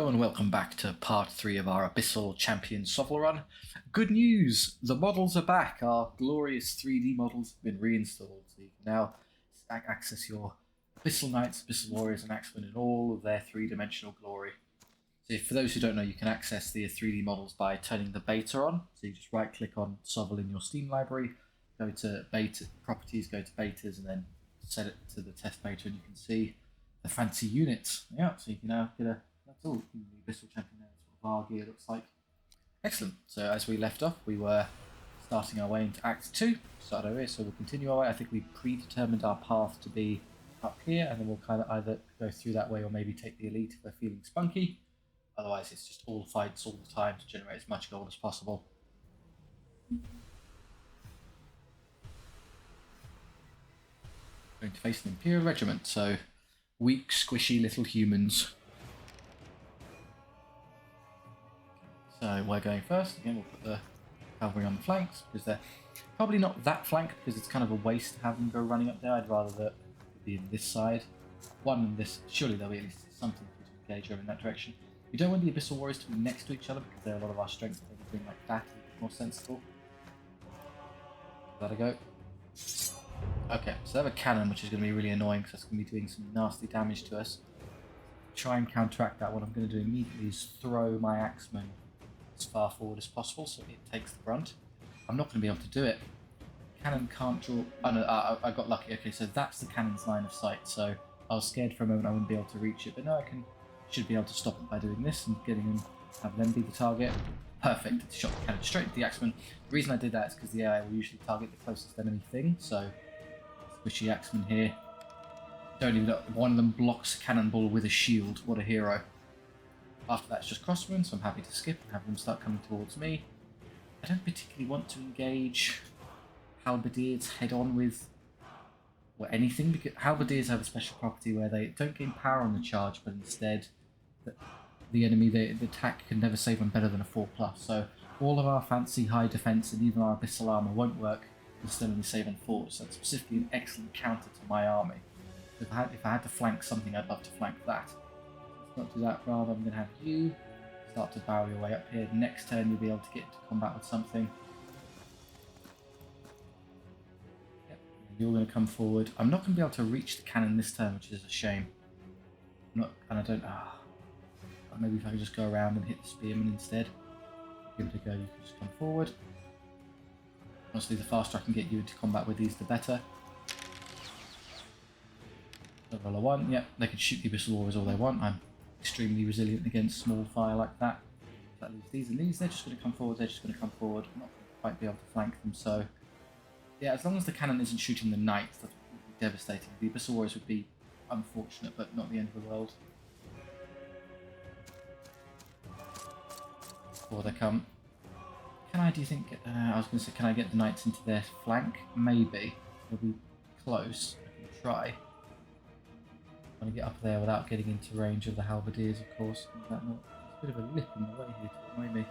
Hello and welcome back to part 3 of our Abyssal Champion SOVL run. Good news! The models are back. Our glorious 3D models have been reinstalled, so you can now access your Abyssal Knights, Abyssal Warriors and Axemen in all of their three-dimensional glory. So for those who don't know, you can access the 3D models by turning the beta on. So you just right-click on SOVL in your Steam library, go to beta properties, go to betas, and then set it to the test beta, and you can see the fancy units. Yeah, so you can now get a... That's all. The Abyssal Champion there, sort of our gear looks like. Excellent. So as we left off, we were starting our way into Act 2. Started over here, so we'll continue our way. I think we predetermined our path to be up here, and then we'll kind of either go through that way or maybe take the elite if we're feeling spunky. Otherwise, it's just all fights all the time to generate as much gold as possible. Going to face an Imperial Regiment, so weak, squishy little humans. So we're going first. Again, we'll put the cavalry on the flanks because they're probably not that flank because it's kind of a waste to have them go running up there. I'd rather that be in this side. One and this. Surely there'll be at least something to engage over in that direction. We don't want the Abyssal Warriors to be next to each other because they're a lot of our strengths. Anything like that is more sensible. Let it go. Okay, so they have a cannon, which is going to be really annoying because that's going to be doing some nasty damage to us. Try and counteract that. What I'm going to do immediately is throw my axeman as far forward as possible so it takes the brunt. I'm not going to be able to do it. Cannon can't draw... Oh no, I got lucky. Okay, so that's the cannon's line of sight. So I was scared for a moment I wouldn't be able to reach it, but no, should be able to stop it by doing this and have them be the target. Perfect. It shot the cannon straight into the axeman. The reason I did that is because the AI will usually target the closest enemy thing. So squishy axeman here. Don't even know. One of them blocks a cannonball with a shield. What a hero. After that, it's just crosswind, so I'm happy to skip and have them start coming towards me. I don't particularly want to engage halberdiers head-on with anything, because halberdiers have a special property where they don't gain power on the charge, but instead the enemy, the attack can never save them better than a 4+. So all of our fancy high defense and even our abyssal armor won't work with still only saving 4. So that's specifically an excellent counter to my army. If I had to flank something, I'd love to flank that. Not do that, rather I'm going to have you start to barrel your way up here. Next turn you'll be able to get into combat with something. Yep. You're going to come forward. I'm not going to be able to reach the cannon this turn, which is a shame. Maybe if I could just go around and hit the spearman instead. Give it a go, you can just come forward. Honestly, the faster I can get you into combat with these, the better. Roll a 1, yep, they can shoot the Abyssal Warriors all they want. I'm extremely resilient against small fire like that. That leaves these and these, they're just going to come forward, I'm not going to quite be able to flank them, so... Yeah, as long as the cannon isn't shooting the knights, that would be devastating. The Abyssal Warriors would be unfortunate, but not the end of the world. Before they come... do you think... I was going to say, can I get the knights into their flank? Maybe. It'll be close. I can try. I'm going to get up there without getting into range of the halberdiers, of course. There's a bit of a lip in the way here to annoy me.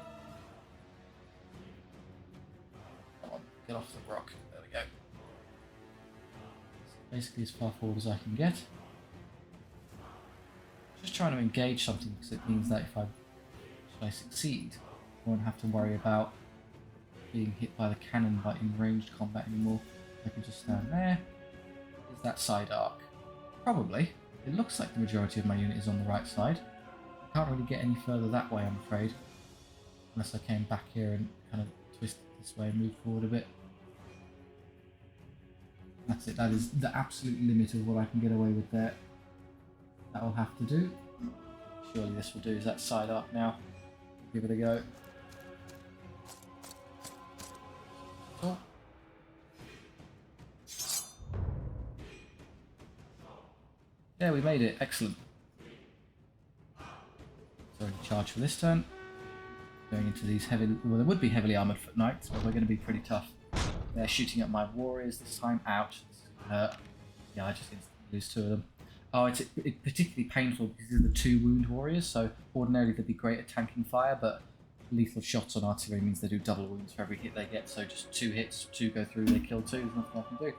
Come on, get off the rock. There we go. Basically as far forward as I can get. Just trying to engage something because it means that if I succeed, I won't have to worry about being hit by the cannon in ranged combat anymore. I can just stand there. Is that side arc? Probably. It looks like the majority of my unit is on the right side. I can't really get any further that way, I'm afraid. Unless I came back here and kind of twisted this way and moved forward a bit. That's it, that is the absolute limit of what I can get away with there. That will have to do. Surely this will do. Is that side arc now? Give it a go. Oh. Yeah, we made it. Excellent. So charge for this turn. Going into these heavy... Well, there would be heavily armoured foot knights, but we're going to be pretty tough. They're shooting at my warriors this time. Ouch. This is going to hurt. Yeah, I just instantly lose 2 of them. Oh, it's particularly painful because these are the 2 wound warriors, so ordinarily they'd be great at tanking fire, but lethal shots on artillery means they do double wounds for every hit they get, so just 2 hits, 2 go through, they kill 2, there's nothing I can do.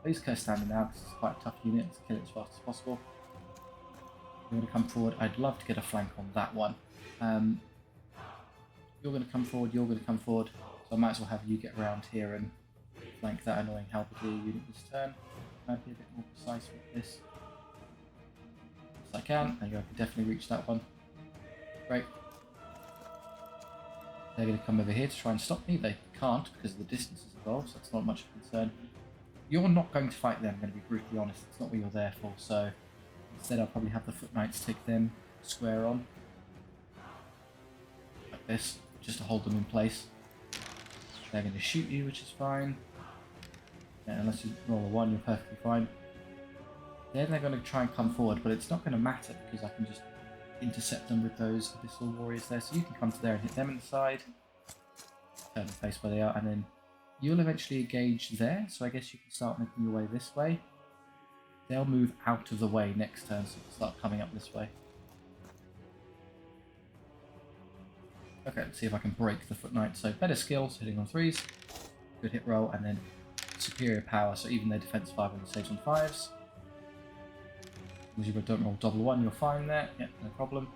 These guys standing now because it's quite a tough unit, let's kill it as fast as possible. You're going to come forward. I'd love to get a flank on that one. You're going to come forward. You're going to come forward. So I might as well have you get around here and flank that annoying halberdier unit this turn. Might be a bit more precise with this. Yes, I can. There you go. I can definitely reach that one. Great. They're going to come over here to try and stop me. They can't because the distance is involved, so that's not much of a concern. You're not going to fight them, I'm going to be brutally honest. It's not what you're there for, so instead I'll probably have the foot knights take them square on. Like this, just to hold them in place. They're going to shoot you, which is fine. Yeah, unless you roll a 1, you're perfectly fine. Then they're going to try and come forward, but it's not going to matter because I can just intercept them with those Abyssal Warriors there. So you can come to there and hit them in the side. Turn the face where they are, and then you'll eventually engage there. So I guess you can start making your way this way. They'll move out of the way next turn, so they'll start coming up this way. Okay, let's see if I can break the Foot Knight. So better skills, hitting on 3s. Good hit roll, and then superior power, so even their defense 5 and the saves on 5s. As you don't roll double 1, you're fine there. Yeah, no problem.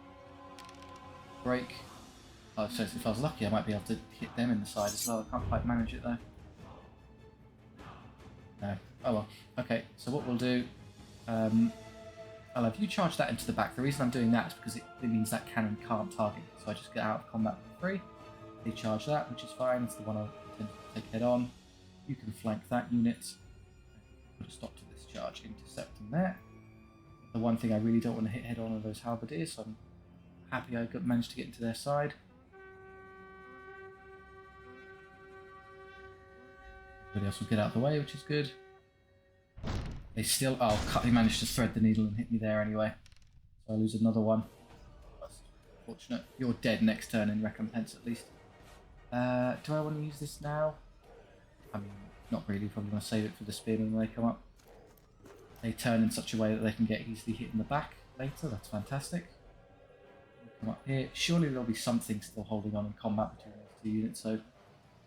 Break. Oh, so if I was lucky, I might be able to hit them in the side as well. I can't quite manage it though. No. Oh well. Okay, so what we'll do, I'll have you charge that into the back. The reason I'm doing that is because it means that cannon can't target. So I just get out of combat for free. They charge that, which is fine. It's the one I tend to take head on. You can flank that unit. Put a stop to this charge. Intercept them there. The one thing I really don't want to hit head on are those halberdiers, so I'm happy I managed to get into their side. Everybody else will get out of the way, which is good. They still... Oh, they managed to thread the needle and hit me there anyway. So I lose another one. That's unfortunate. You're dead next turn in recompense at least. Do I want to use this now? I mean, not really. Probably want to save it for the spearmen when they come up. They turn in such a way that they can get easily hit in the back later. That's fantastic. Come up here. Surely there'll be something still holding on in combat between those two units. So,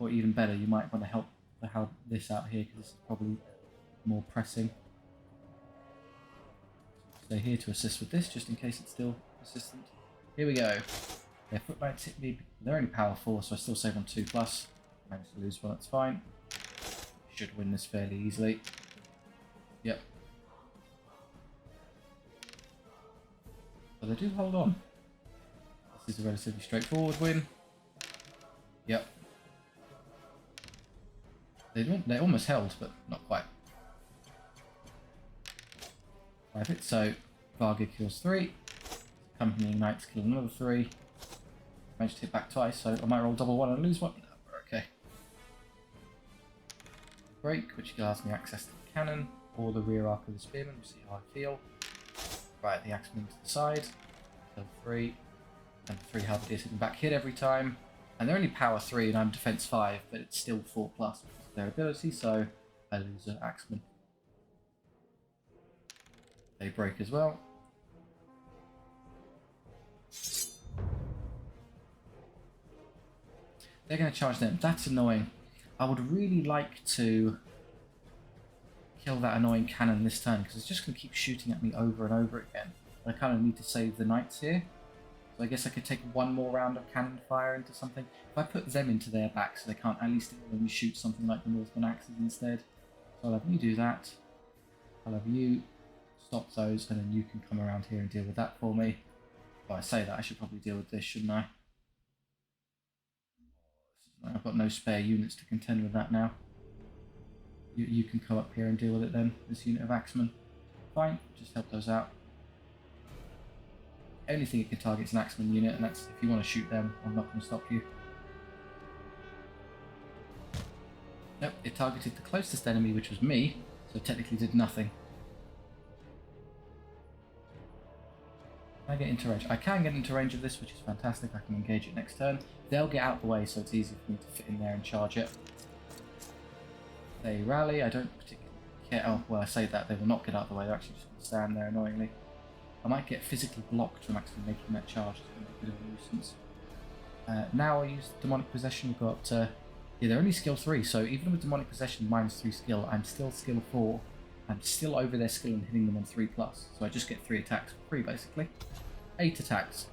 or even better, you might want to help this out here because this is probably more pressing. Stay here to assist with this, just in case it's still persistent. Here we go. Their Foot Knights hit me. They're only power 4, so I still save on 2+. Managed to lose one. That's fine. Should win this fairly easily. Yep. But they do hold on. This is a relatively straightforward win. Yep. They almost held, but not quite. 5 hits, so Varga kills 3. Accompanying Knights kill another 3. Managed to hit back twice, so I might roll double 1 and lose 1. No, we're okay. Break, which allows me access to the cannon or the rear arc of the spearman. We'll see how I feel. Right, the axeman to the side. Kill 3. And 3 halberdiers hitting back hit every time. And they're only power 3 and I'm defense 5, but it's still 4+ because of their ability, so I lose an axeman. They break as well. They're going to charge them. That's annoying. I would really like to kill that annoying cannon this turn because it's just going to keep shooting at me over and over again. I kind of need to save the knights here. So I guess I could take one more round of cannon fire into something. If I put them into their back so they can't at least let me shoot something like the Northern Axes instead. So I'll have you do that. I'll have you stop those and then you can come around here and deal with that for me. Well, I say that, I should probably deal with this, shouldn't I? I've got no spare units to contend with that now. You can come up here and deal with it then, this unit of axemen. Fine, just help those out. Anything it can target is an axeman unit, and that's if you want to shoot them, I'm not going to stop you. Nope, it targeted the closest enemy, which was me, so technically did nothing. Can I get into range? I can get into range of this, which is fantastic. I can engage it next turn. They'll get out of the way, so it's easy for me to fit in there and charge it. They rally. I don't particularly care. Oh, well, I say that. They will not get out of the way. They're actually just going to stand there annoyingly. I might get physically blocked from actually making that charge. It's going to make a bit of a nuisance. Now I use Demonic Possession. We've got... yeah, they're only skill 3, so even with Demonic Possession -3 skill, I'm still skill 4. I'm still over their skill and hitting them on 3+. So I just get 3 attacks for free, basically. 8 attacks.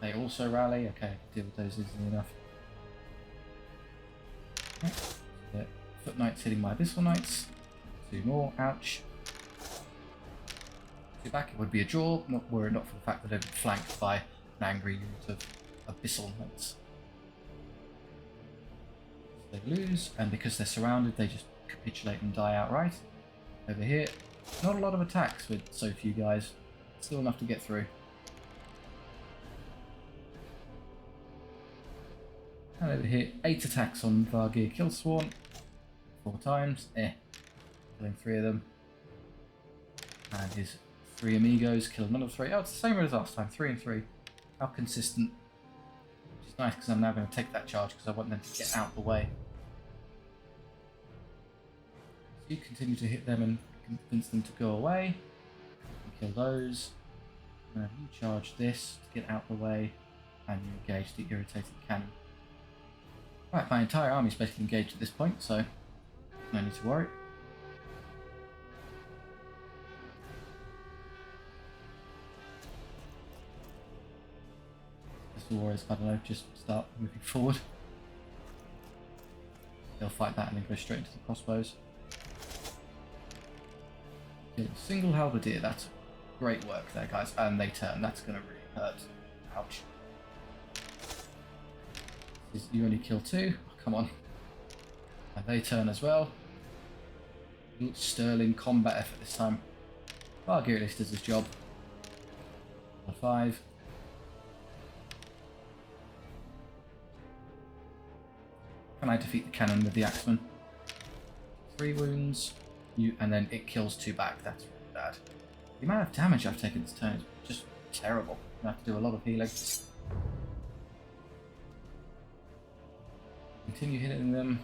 They also rally. Okay, I can deal with those easily enough. Okay. Yeah. Foot Knights hitting my Abyssal Knights. 2 more. Ouch. 2 back. It would be a draw, were it not for the fact that they've been flanked by an angry unit of Abyssal Knights. So they lose, and because they're surrounded, they just capitulate and die outright. Over here, not a lot of attacks with so few guys. Still enough to get through. And over here, 8 attacks on Vargir Killsworn. 4 times. Killing 3 of them. And his 3 amigos kill another 3. Oh, it's the same as last time. 3 and 3. How consistent. Which is nice because I'm now going to take that charge because I want them to get out the way. So you continue to hit them and convince them to go away. Kill those. And you charge this to get out the way. And you engage the irritated cannon. Right, my entire army is basically engaged at this point, so no need to worry. The warriors, I don't know, just start moving forward. They'll fight that and then go straight into the crossbows. Kill a single halberdier, that's great work there, guys. And they turn, that's going to really hurt. Ouch. You only kill 2, oh, come on. And they turn as well. Sterling combat effort this time. Vargir at least does his job. 5. Can I defeat the cannon with the axeman? 3 wounds, and then it kills 2 back. That's really bad. The amount of damage I've taken this turn is just terrible. I have to do a lot of healing. Continue hitting them.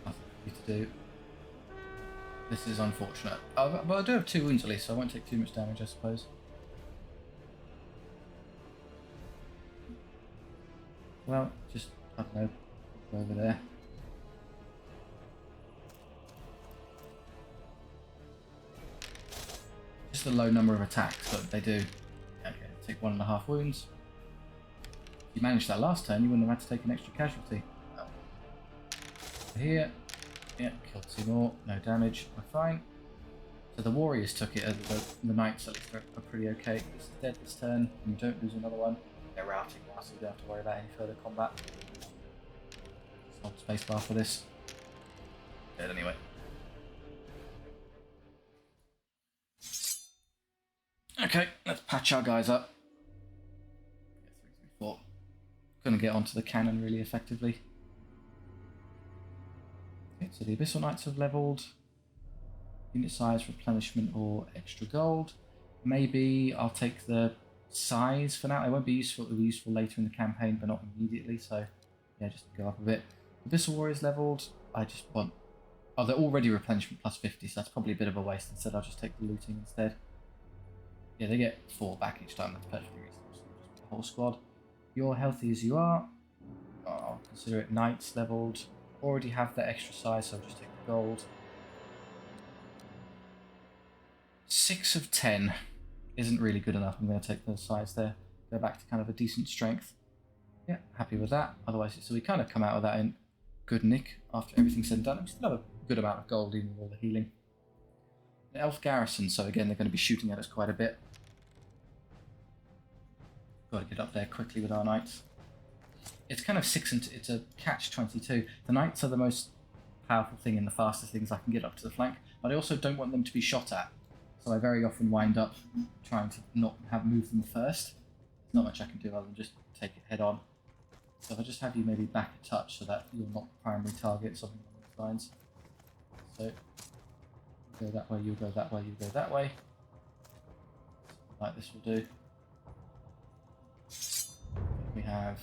Nothing for you to do. This is unfortunate. But I do have 2 wounds at least, so I won't take too much damage, I suppose. Well, just, I don't know, go over there. Just a low number of attacks, but they do. Okay, take 1.5 wounds. If you managed that last turn, you wouldn't have had to take an extra casualty. Oh. Here, yeah, killed 2 more, no damage, we're fine. So the warriors took it, the knights at least are pretty okay. It's dead this turn, and you don't lose another one. They're routing now, so you don't have to worry about any further combat. Just hold spacebar for this. Dead anyway. Okay, let's patch our guys up. 3, 3, 4. Gonna get onto the cannon really effectively. Okay, so the Abyssal Knights have leveled. Unit size, replenishment, or extra gold. Maybe I'll take the size for now. It won't be useful. It'll be useful later in the campaign, but not immediately. So yeah, just go up a bit. Abyssal Warriors leveled. I just want. Oh, they're already replenishment plus 50, so that's probably a bit of a waste. Instead, I'll just take the looting instead. Yeah, they get 4 back each time. That's perfectly reasonable. So just the whole squad. You're healthy as you are. I'll consider it knights leveled. Already have that extra size, so I'll just take the gold. 6 of 10 isn't really good enough. I'm going to take the size there. Go back to kind of a decent strength. Yeah, happy with that. Otherwise, so we kind of come out of that in good nick after everything's said and done. We still have a good amount of gold even with all the healing. The elf garrison, so again, they're going to be shooting at us quite a bit. Got to get up there quickly with our knights. It's kind of it's a catch-22. The knights are the most powerful thing and the fastest things I can get up to the flank, but I also don't want them to be shot at. So I very often wind up trying to not move them first. There's not much I can do other than just take it head on. So if I just have you maybe back a touch so that you're not the primary target, something along those lines. So you go that way, you go that way, you go that way. Something like this will do. We have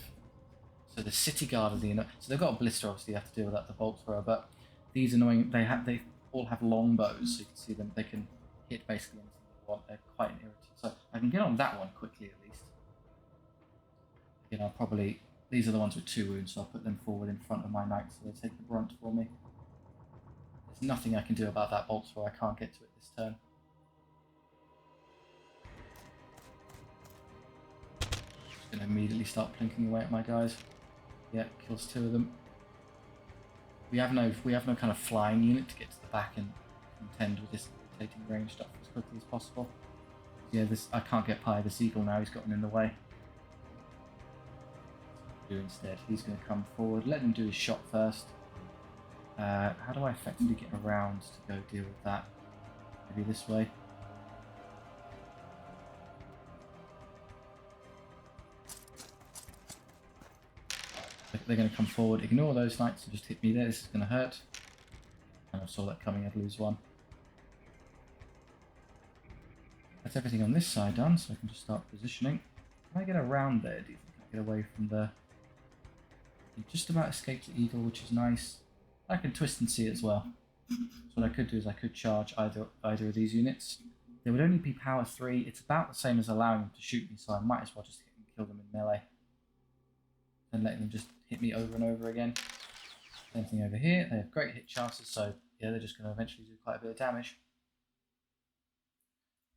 so the city guard of the so they've got a blister, obviously you have to deal with that, the bolt thrower, but these annoying they all have long bows, so you can see them, they can hit basically anything they want. They're quite an irritant. So I can get on that one quickly at least. Again, I'll probably these are the ones with 2 wounds, so I'll put them forward in front of my knights so they take the brunt for me. There's nothing I can do about that bolt throw. I can't get to it this turn. Just going to immediately start plinking away at my guys. Yeah, kills 2 of them. We have no kind of flying unit to get to the back and contend with this irritating range stuff as quickly as possible. Yeah, I can't get by this eagle now. He's gotten in the way. Do instead. He's going to come forward. Let him do his shot first. How do I effectively get around to go deal with that? Maybe this way. They're going to come forward. Ignore those knights and just hit me there. This is going to hurt. And I saw that coming. I'd lose 1. That's everything on this side done, so I can just start positioning. Can I get around there? Do you think I get away from the... You just about escaped the eagle, which is nice. I can twist and see as well. So what I could do is I could charge either of these units. They would only be power 3. It's about the same as allowing them to shoot me, so I might as well just hit and kill them in melee. And letting them just hit me over and over again. Same thing over here. They have great hit chances, so yeah, they're just going to eventually do quite a bit of damage.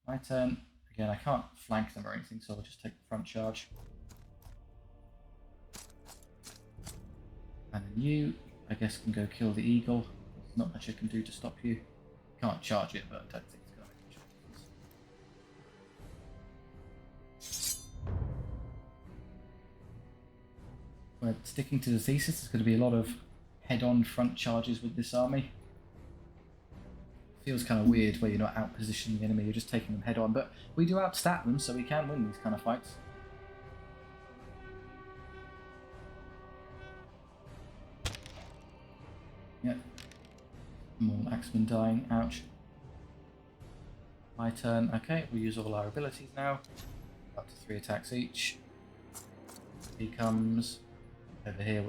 My turn. Again, I can't flank them or anything, so I'll just take the front charge. And then you, I guess, can go kill the eagle. There's not much I can do to stop you. Can't charge it, but I don't think it's going to make much difference. We're sticking to the thesis. There's going to be a lot of head-on front charges with this army. Feels kind of weird where you're not out-positioning the enemy, you're just taking them head-on. But we do outstat them, so we can win these kind of fights. Yep. More axemen dying. Ouch. My turn. Okay, we use all our abilities now. Up to 3 attacks each. He comes over here.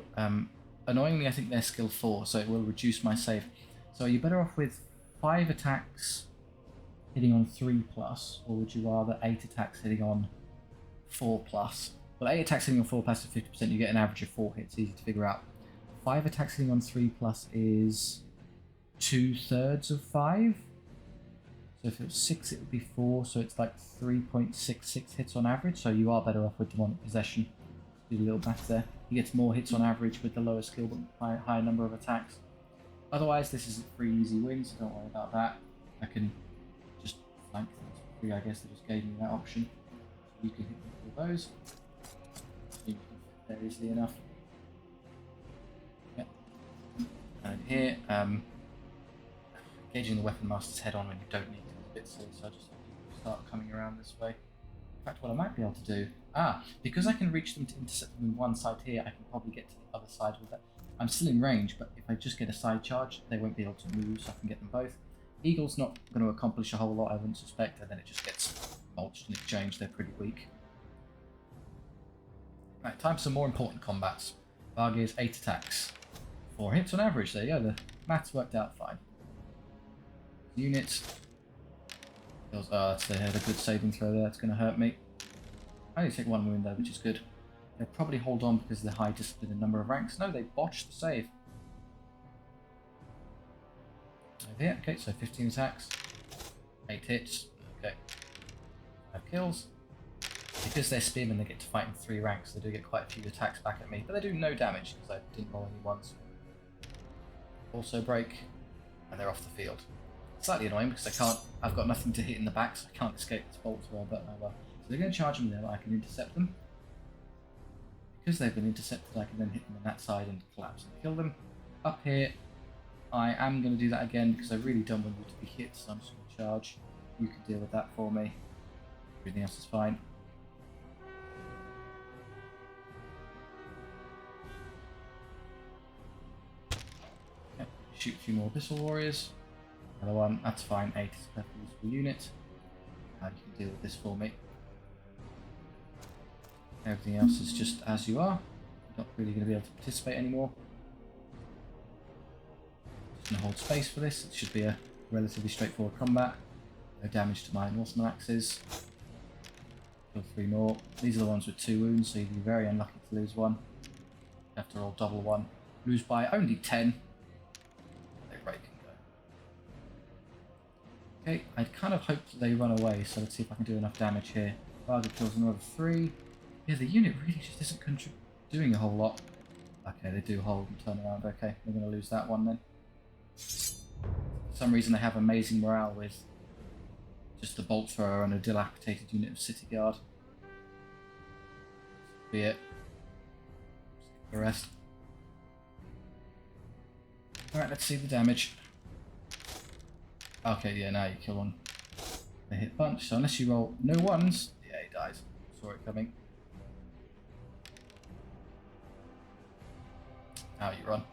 Annoyingly, I think they're skill 4, so it will reduce my save. So you're better off with 5 attacks hitting on 3+, or would you rather 8 attacks hitting on 4+? Well, 8 attacks hitting on 4+ is 50%, you get an average of 4 hits, easy to figure out. 5 attacks hitting on 3+ is 2/3 of 5. So if it was 6, it would be 4, so it's like 3.66 hits on average, so you are better off with demonic possession. Do a little math there. He gets more hits on average with the lower skill but higher number of attacks. Otherwise, this is a 3 easy win, so don't worry about that. I can just flank things for free, I guess they just gave me that option. You can hit me with those. You can fit there easily enough. Yep. And here, engaging the weapon master's head on when you don't need to is a bit silly, so I just start coming around this way. In fact, what I might be able to do, because I can reach them to intercept them in one side here, I can probably get to the other side with that. I'm still in range, but if I just get a side charge, they won't be able to move, so I can get them both. Eagle's not going to accomplish a whole lot, I wouldn't suspect, and then it just gets mulched in exchange. They're pretty weak. Right, time for some more important combats. Vargir's 8 attacks. 4 hits on average, there you go, the maths worked out fine. Units. They had a good saving throw there, it's going to hurt me. I only take 1 wound though, which is good. They'll probably hold on because of the high discipline and number of ranks. No, they botched the save. Over here, okay, so 15 attacks. 8 hits, okay. 5 kills. Because they're spearmen, they get to fight in 3 ranks. They do get quite a few attacks back at me, but they do no damage because I didn't roll any ones. Also break, and they're off the field. Slightly annoying because I've got nothing to hit in the back, so I can't escape this bolt well, but oh well. So they're going to charge me there, but I can intercept them. Because they've been intercepted, I can then hit them on that side and collapse and kill them. Up here, I am going to do that again because I really don't want you to be hit, so I'm just going to charge. You can deal with that for me. Everything else is fine. Okay, shoot a few more Abyssal Warriors. Another one, that's fine, 8 is a perfectly useful unit. You can deal with this for me. Everything else is just as you are. Not really going to be able to participate anymore. Just going to hold space for this. It should be a relatively straightforward combat. No damage to my Norseman axes. Kill 3 more. These are the ones with 2 wounds, so you'd be very unlucky to lose 1. You have to roll double 1. Lose by only 10. They break and go. Okay, I'd kind of hoped that they run away, so let's see if I can do enough damage here. Target kills another 3. Yeah, the unit really just isn't doing a whole lot. Okay, they do hold and turn around. Okay, we're going to lose that one then. For some reason they have amazing morale with just the bolt thrower and a dilapidated unit of city guard. Be it. The rest. Alright, let's see the damage. Okay, yeah, now you kill one. They hit bunch, so unless you roll no ones, yeah, he dies. Saw it coming. Now you run.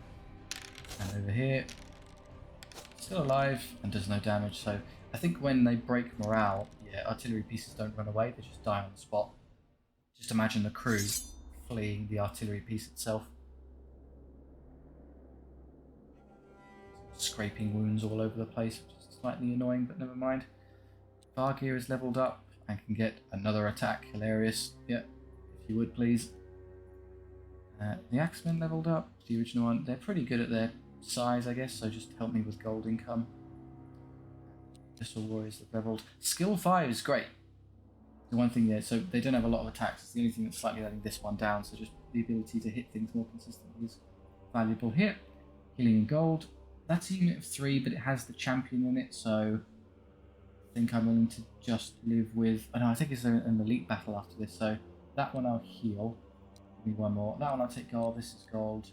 And over here, still alive and does no damage. So I think when they break morale, yeah, artillery pieces don't run away, they just die on the spot. Just imagine the crew fleeing the artillery piece itself. Scraping wounds all over the place, which is slightly annoying, but never mind. Vargear is leveled up and can get another attack. Hilarious. Yeah, if you would please. The Axemen leveled up, the original one. They're pretty good at their size, I guess, so just help me with gold income. Abyssal Warriors have leveled. Skill 5 is great. The one thing, yeah, so they don't have a lot of attacks. It's the only thing that's slightly letting this one down, so just the ability to hit things more consistently is valuable here. Healing in gold. That's a unit of 3, but it has the champion in it, so I think I'm willing to just live with... Oh no, I think it's an elite battle after this, so that one I'll heal. Give me one more. That one I'll take gold. This is gold.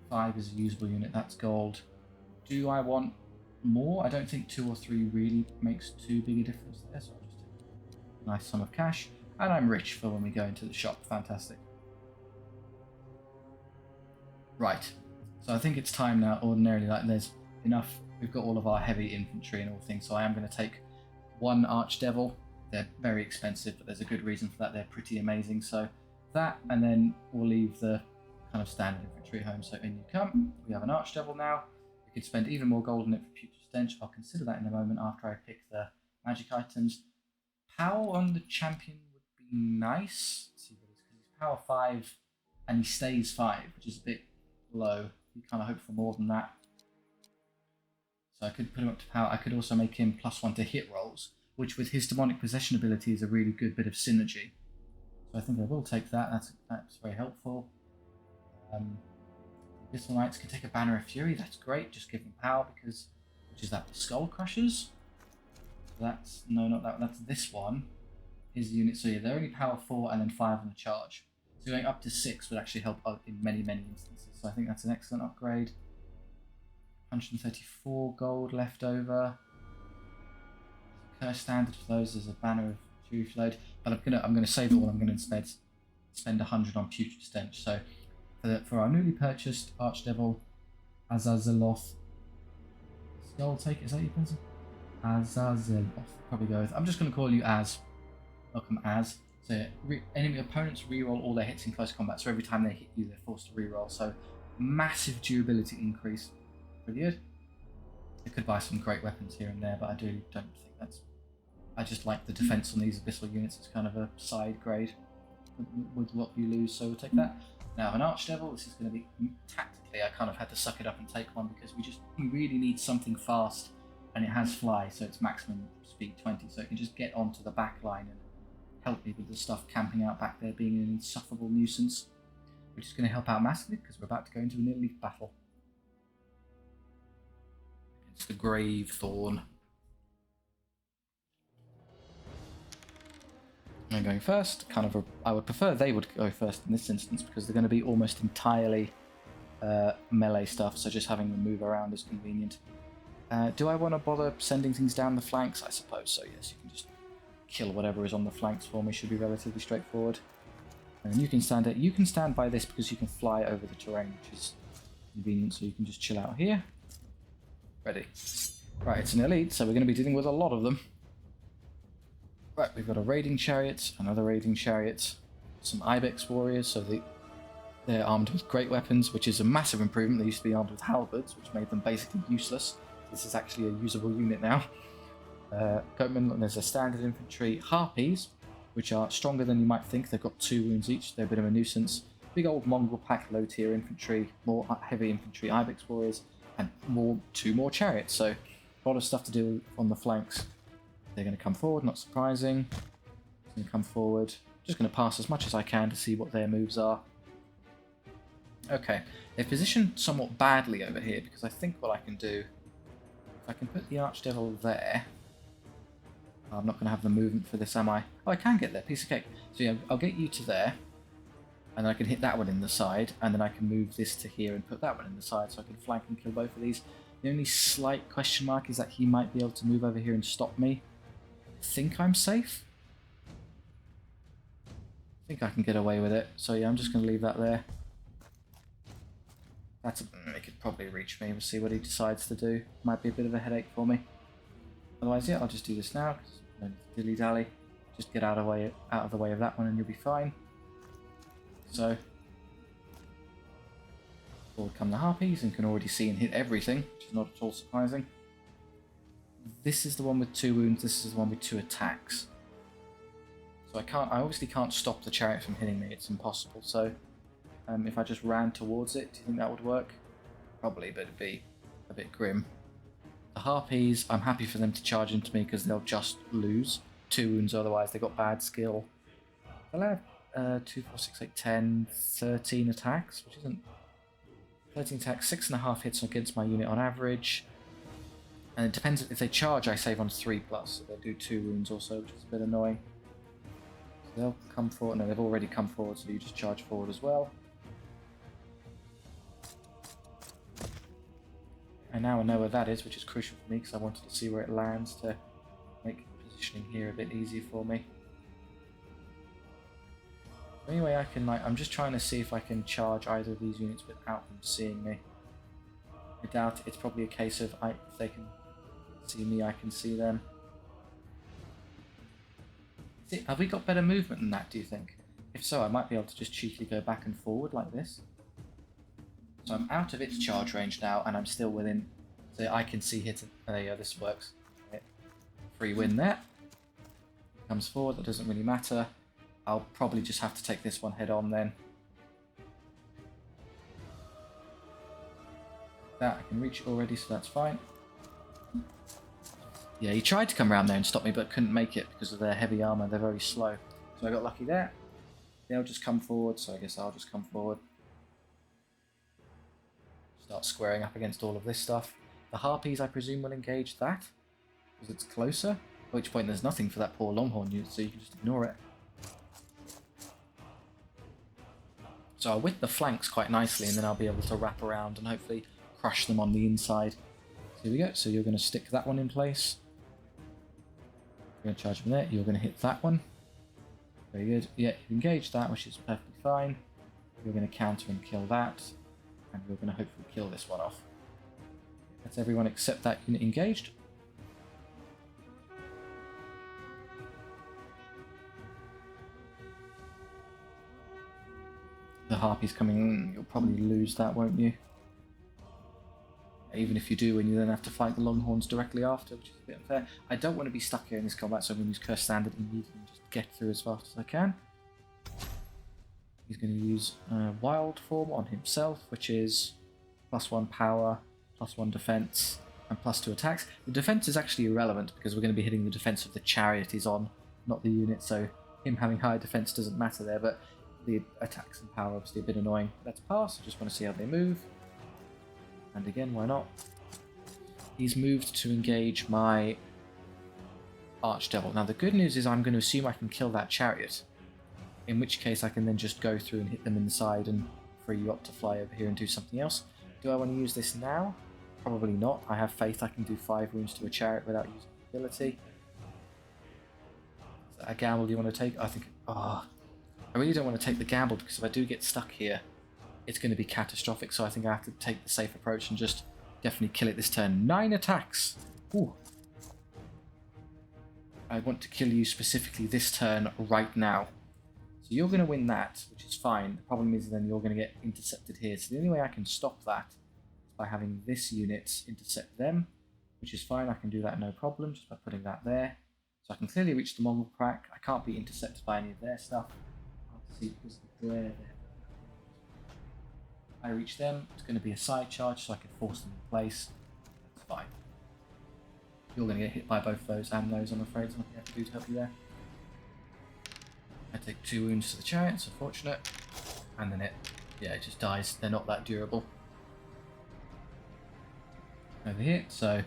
5 is a usable unit. That's gold. Do I want more? I don't think 2 or 3 really makes too big a difference there, so I'll just take a nice sum of cash. And I'm rich for when we go into the shop. Fantastic. Right. So I think it's time now. Ordinarily, like, there's enough. We've got all of our heavy infantry and all things, so I am going to take 1 archdevil. They're very expensive, but there's a good reason for that. They're pretty amazing. So that, and then we'll leave the kind of standard infantry at home. So in you come. We have an archdevil now. We could spend even more gold on it for future stench. I'll consider that in a moment after I pick the magic items. Power on the champion would be nice. Let's see what it is, because he's power 5 and he stays 5, which is a bit low. You kind of hope for more than that. So I could put him up to power. I could also make him +1 to hit rolls, which with his demonic possession ability is a really good bit of synergy. So I think I will take that. That's very helpful. Abyssal Knights can take a Banner of Fury. That's great. Just give them power because, which is that, the Skull Crushers. That's no, not that. That's this one. His unit. So yeah, they're only power 4 and then 5 on the charge. So going up to 6 would actually help out in many instances. So I think that's an excellent upgrade. 134 gold left over. Curse standard for those. There's a Banner of Fury Flowed, but I'm gonna save it all. I'm gonna instead spend 100 on Putrid Stench. So for our newly purchased Archdevil, Azazeloth Skull Taker, is that your pencil? Azazeloth. Probably go with. I'm just gonna call you Az. Welcome Az. So enemy opponents reroll all their hits in close combat. So every time they hit you, they're forced to reroll. So massive durability increase. Pretty good. I could buy some great weapons here and there, but I don't think that's... I just like the defense on these Abyssal units. It's kind of a side grade with what you lose, so we'll take that. Now, an Archdevil, this is going to be... Tactically, I kind of had to suck it up and take one because we really need something fast, and it has fly, so it's maximum speed 20, so it can just get onto the back line and help me with the stuff camping out back there being an insufferable nuisance, which is going to help out massively because we're about to go into an elite battle. It's the Grave Thorn. I'm going first. I would prefer they would go first in this instance because they're going to be almost entirely melee stuff, so just having them move around is convenient. Do I want to bother sending things down the flanks? I suppose so, yes. You can just kill whatever is on the flanks for me. Should be relatively straightforward. And you can stand by this because you can fly over the terrain, which is convenient, so you can just chill out here. Ready. Right, it's an elite, so we're going to be dealing with a lot of them. Right, we've got a raiding chariot, another raiding chariot, some Ibex warriors, so they're armed with great weapons, which is a massive improvement. They used to be armed with halberds, which made them basically useless. This is actually a usable unit now. Goatmen, there's a standard infantry. Harpies, which are stronger than you might think. They've got 2 wounds each. They're a bit of a nuisance. Big old mongrel pack, low tier infantry, more heavy infantry Ibex warriors, and 2 more chariots. So A lot of stuff to do on the flanks. They're going to come forward, not surprising. They're going to come forward. Just going to pass as much as I can to see what their moves are. Okay, they're positioned somewhat badly over here because I think what I can do, if I can put the Archdevil there, I'm not going to have the movement for this, am I? Oh, I can get there, piece of cake. So yeah, I'll get you to there, and then I can hit that one in the side, and then I can move this to here and put that one in the side, so I can flank and kill both of these. The only slight question mark is that he might be able to move over here and stop me. I think I'm safe. I think I can get away with it, so yeah, I'm just going to leave that there. He could probably reach me. We'll see what he decides to do. Might be a bit of a headache for me. Otherwise, yeah, I'll just do this now. No dilly dally. Just get out of the way of that one, and you'll be fine. So, forward come the harpies, and can already see and hit everything, which is not at all surprising. This is the one with 2 wounds. This is the one with 2 attacks. So I obviously can't stop the chariot from hitting me. It's impossible. So. If I just ran towards it, do you think that would work? Probably, but it'd be a bit grim. The harpies, I'm happy for them to charge into me because they'll just lose 2 wounds otherwise. They've got bad skill. They'll have 2, 4, 6, 8, 10, 13 attacks, which isn't... 13 attacks, 6.5 hits against my unit on average. And it depends, if they charge, I save on 3+, so they'll do 2 wounds also, which is a bit annoying. So they'll come forward. No, they've already come forward, so you just charge forward as well. And now I know where that is, which is crucial for me because I wanted to see where it lands to make positioning here a bit easier for me. Anyway, I can I'm just trying to see if I can charge either of these units without them seeing me. I doubt it. It's probably a case of if they can see me, I can see them. Have we got better movement than that, do you think? If so, I might be able to just cheekily go back and forward like this. So I'm out of its charge range now, and I'm still within, so I can see hitting. There you go, this works. Free win there. Comes forward, that doesn't really matter. I'll probably just have to take this one head on then. That I can reach it already, so that's fine. Yeah, he tried to come around there and stop me, but couldn't make it because of their heavy armor. They're very slow. So I got lucky there. They'll just come forward, so I guess I'll just come forward. Start squaring up against all of this stuff. The harpies, I presume, will engage that because it's closer. At which point there's nothing for that poor longhorn unit, so you can just ignore it. So I'll whip the flanks quite nicely, and then I'll be able to wrap around and hopefully crush them on the inside. So here we go. So you're going to stick that one in place. You're going to charge from there. You're going to hit that one. Very good. Yeah, you've engaged that, which is perfectly fine. You're going to counter and kill that. And we're going to hopefully kill this one off. That's everyone except that unit engaged. The harpies coming in, you'll probably lose that, won't you? Even if you do, when you then have to fight the longhorns directly after, which is a bit unfair. I don't want to be stuck here in this combat, so I'm going to use Curse Standard immediately and just get through as fast as I can. He's going to use Wild Form on himself, which is +1 power, +1 defense, and +2 attacks. The defense is actually irrelevant because we're going to be hitting the defense of the chariot he's on, not the unit, so him having higher defense doesn't matter there, but the attacks and power are obviously a bit annoying. Let's pass, I just want to see how they move. And again, why not? He's moved to engage my Archdevil. Now the good news is I'm going to assume I can kill that chariot, in which case I can then just go through and hit them in the side and free you up to fly over here and do something else. Do I want to use this now? Probably not. I have faith I can do 5 wounds to a chariot without using the ability. Is that a gamble you want to take? I think... I really don't want to take the gamble because if I do get stuck here, it's going to be catastrophic, so I think I have to take the safe approach and just definitely kill it this turn. 9 attacks! Ooh. I want to kill you specifically this turn right now. So you're going to win that, which is fine. The problem is then you're going to get intercepted here. So the only way I can stop that is by having this unit intercept them, which is fine. I can do that no problem just by putting that there. So I can clearly reach the Mongol crack. I can't be intercepted by any of their stuff. I'll see because of the glare there. I reach them. It's going to be a side charge so I can force them in place. That's fine. You're going to get hit by both those and those, I'm afraid. There's nothing I can do to help you there. I take 2 wounds to the chariot, it's unfortunate. And then it just dies. They're not that durable. Over here, so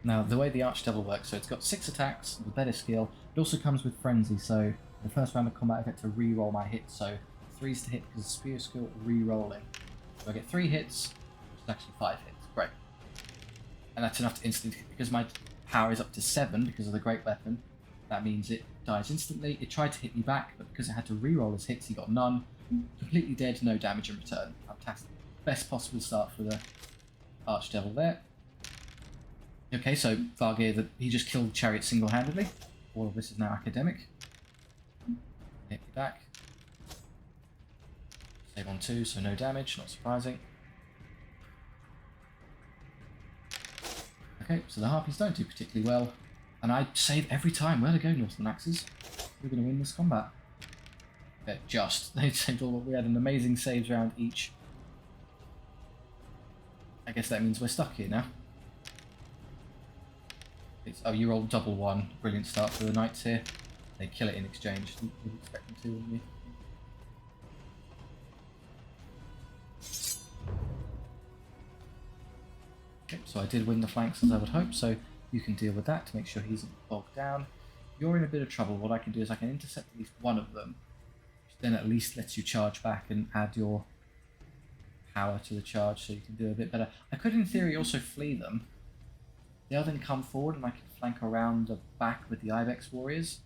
now the way the Archdevil works, so it's got 6 attacks with better skill. It also comes with Frenzy, so the first round of combat I get to re-roll my hits, so 3s to hit because of Spear skill, re-rolling. So I get 3 hits, which is actually 5 hits. Great. And that's enough to instantly hit, because my power is up to 7 because of the Great Weapon. That means it dies instantly. It tried to hit me back, but because it had to re-roll his hits, he got none. Completely dead, no damage in return. Fantastic. Best possible start for the Archdevil there. Okay, so Vargir, he just killed the chariot single-handedly. All of this is now academic. Hit me back. Save on 2, so no damage, not surprising. Okay, so the Harpies don't do particularly well. And I save every time. Where to go, Northern Axes? We're going to win this combat. Okay, just. They saved all. We had an amazing saves round each. I guess that means we're stuck here now. Oh, you rolled double 1. Brilliant start for the Knights here. They kill it in exchange. You'd expect them to, wouldn't you? Okay, so I did win the flanks as I would hope, so you can deal with that to make sure he's bogged down. You're in a bit of trouble. What I can do is I can intercept at least one of them, which then at least lets you charge back and add your power to the charge so you can do a bit better. I could in theory also flee them. They'll then come forward and I can flank around the back with the Ibex warriors.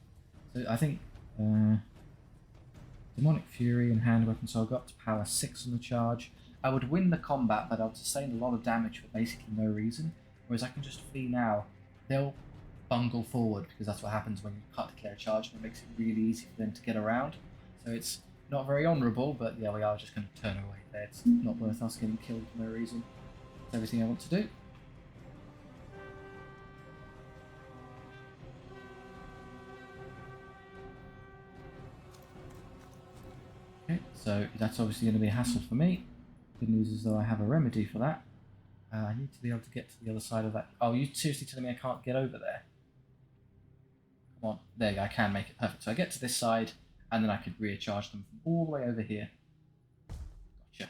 So I think Daemonic Fury and hand weapon, so I'll go up to power 6 on the charge. I would win the combat, but I'll sustain a lot of damage for basically no reason. Whereas I can just flee now. They'll bungle forward because that's what happens when you can't declare a charge, and it makes it really easy for them to get around. So it's not very honourable, but yeah, we are just going to turn away there. It's not worth us getting killed for no reason. That's everything I want to do. Okay, so that's obviously going to be a hassle for me. Good news is though I have a remedy for that. I need to be able to get to the other side of that. Oh, you seriously telling me I can't get over there? Come on, there you go, I can make it perfect. So I get to this side, and then I could recharge them from all the way over here. Gotcha.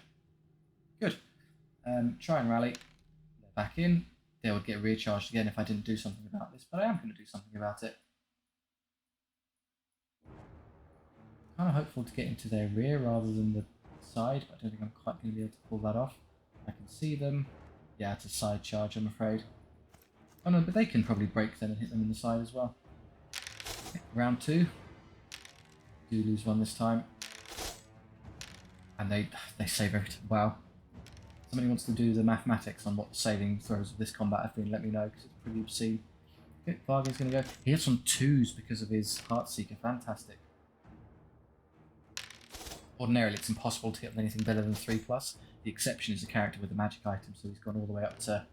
Good. Try and rally. They're back in. They would get recharged again if I didn't do something about this, but I am going to do something about it. Kind of hopeful to get into their rear rather than the side, but I don't think I'm quite going to be able to pull that off. I can see them. Yeah, it's a side charge, I'm afraid. Oh no, but they can probably break them and hit them in the side as well. Okay, round 2. Do lose one this time. And they save everything. Wow. Somebody wants to do the mathematics on what the saving throws of this combat have been, let me know, because it's pretty obscene. Okay, Vargir's going to go. He hits on 2s because of his Heartseeker. Fantastic. Ordinarily, it's impossible to hit with anything better than 3+. The exception is a character with a magic item, so he's gone all the way up to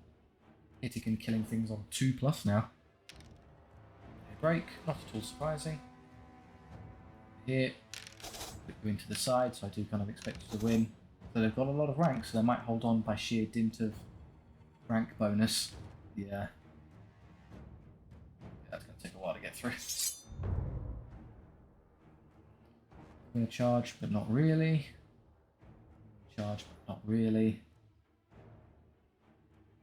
hitting and killing things on 2+ now. They break, not at all surprising. Here, put you into the side, so I do kind of expect you to win. So they've got a lot of ranks, so they might hold on by sheer dint of rank bonus. Yeah. That's going to take a while to get through. I'm going to charge, but not really. Charge, but not really.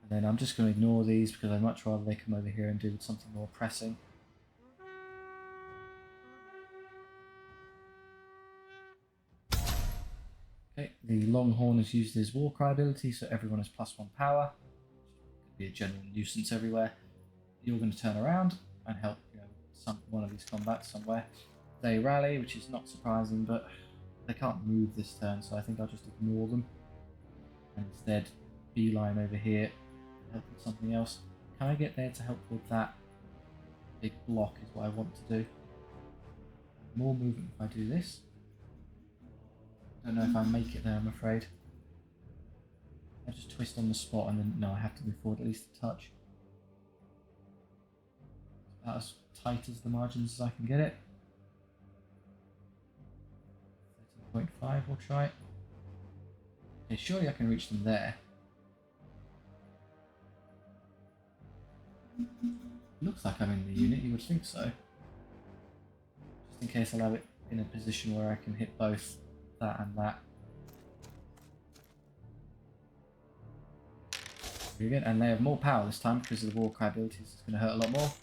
And then I'm just going to ignore these because I'd much rather they come over here and do something more pressing. Okay, the Longhorn has used his Warcry ability, so everyone has +1 power. Could be a general nuisance everywhere. You're going to turn around and help, one of these combats somewhere. They rally, which is not surprising, but they can't move this turn, so I think I'll just ignore them. And instead, beeline over here, help with something else. Can I get there to help with that? Big block is what I want to do. More movement if I do this. I don't know if I make it there, I'm afraid. I just twist on the spot and then, no, I have to move forward at least a touch. About as tight as the margins as I can get it. 13.5, we'll try it. Okay, surely I can reach them there. Looks like I'm in the unit, you would think so. Just in case I'll have it in a position where I can hit both that and that. Very good, and they have more power this time because of the Warcry abilities. It's going to hurt a lot more.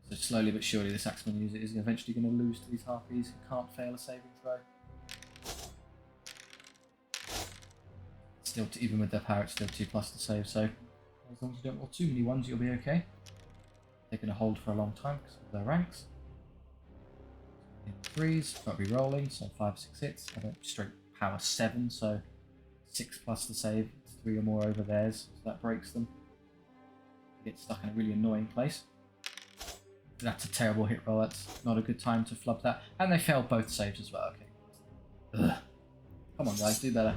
So slowly but surely this Axeman user is eventually going to lose to these Harpies who can't fail a saving throw. Still, even with their power, it's still 2+ to save, so as long as you don't roll too many ones, you'll be okay. They're going to hold for a long time because of their ranks. In 3s, got to be rolling, so 5, 6 hits. I don't straight power 7, so 6+ to save. It's 3 or more over theirs, so that breaks them. They get stuck in a really annoying place. That's a terrible hit roll. That's not a good time to flub that. And they failed both saves as well. Okay. Ugh. Come on, guys, do better.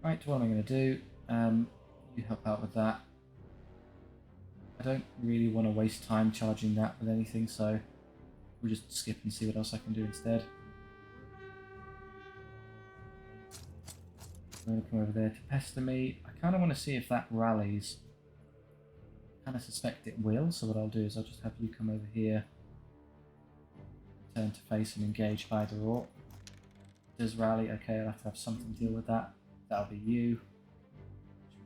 Right, what am I going to do? You help out with that. I don't really want to waste time charging that with anything, so we'll just skip and see what else I can do instead. I'm going to come over there to pester me. I kind of want to see if that rallies. I kind of suspect it will, so what I'll do is I'll just have you come over here, turn to face and engage either or. Does rally? Okay, I'll have to have something to deal with that. That'll be you.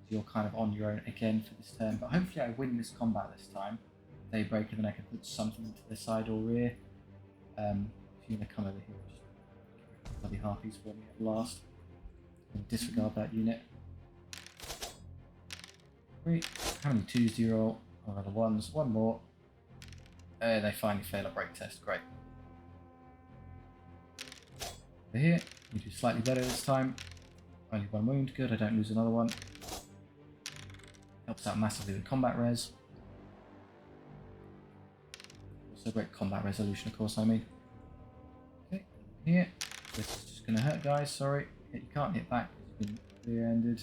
You're kind of on your own again for this turn, but hopefully I win this combat this time. They break and then I can put something into their side or rear. If you're going to come over here, just bloody Harpies for me at last. I'm going to disregard that unit. Great. How many 2s do you roll? Oh, the 1s. One more. They finally fail a break test. Great. Over here, you do slightly better this time. Only 1 wound. Good, I don't lose another one. Helps out massively with combat res. Also great combat resolution, of course, I mean. Okay, here. This is just going to hurt, guys. Sorry. You can't hit back because you've been clear-ended.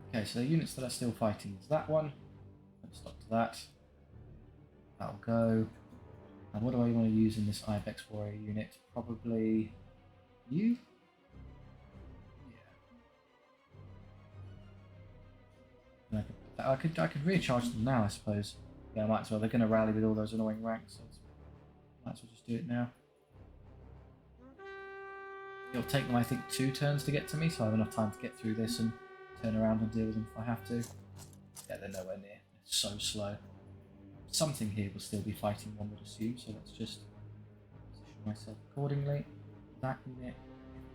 Okay, so the units that are still fighting is that one. Let's stop to that. That'll go. And what do I want to use in this Ibex Warrior unit? Probably you? Yeah. I could recharge them now, I suppose. Yeah, I might as well. They're going to rally with all those annoying ranks, so might as well just do it now. It'll take them, I think, 2 turns to get to me, so I have enough time to get through this and turn around and deal with them if I have to. Yeah, they're nowhere near. They're so slow. Something here will still be fighting, one would assume, so let's just position myself accordingly. That unit,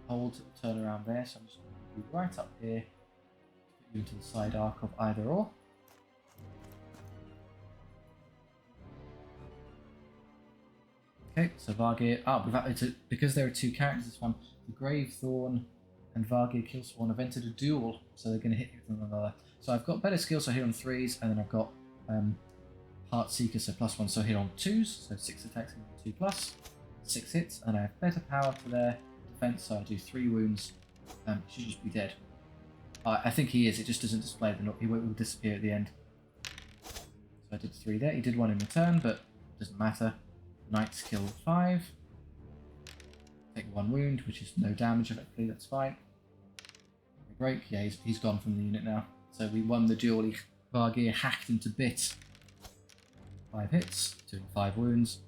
hold, turn around there, so I'm just going to be right up here, put you into the side arc of either or. Okay, so Vargir, because there are 2 characters this one, the Gravethorn and Vargir Killsworn have entered a duel, so they're going to hit with one another. So I've got better skills, so here on 3s, and then I've got Heartseeker, so +1, so here on 2s, so 6 attacks and 2+, 6 hits, and I have better power to their defense, so I do 3 wounds. He should just be dead. I think he is, it just doesn't display the he will disappear at the end. So I did 3 there, he did 1 in return, but doesn't matter. Knights kill 5. Take 1 wound, which is no damage effectively, that's fine. Great, yeah, he's gone from the unit now. So we won the duel, Vargir hacked into bits. 5 hits, doing 5 wounds.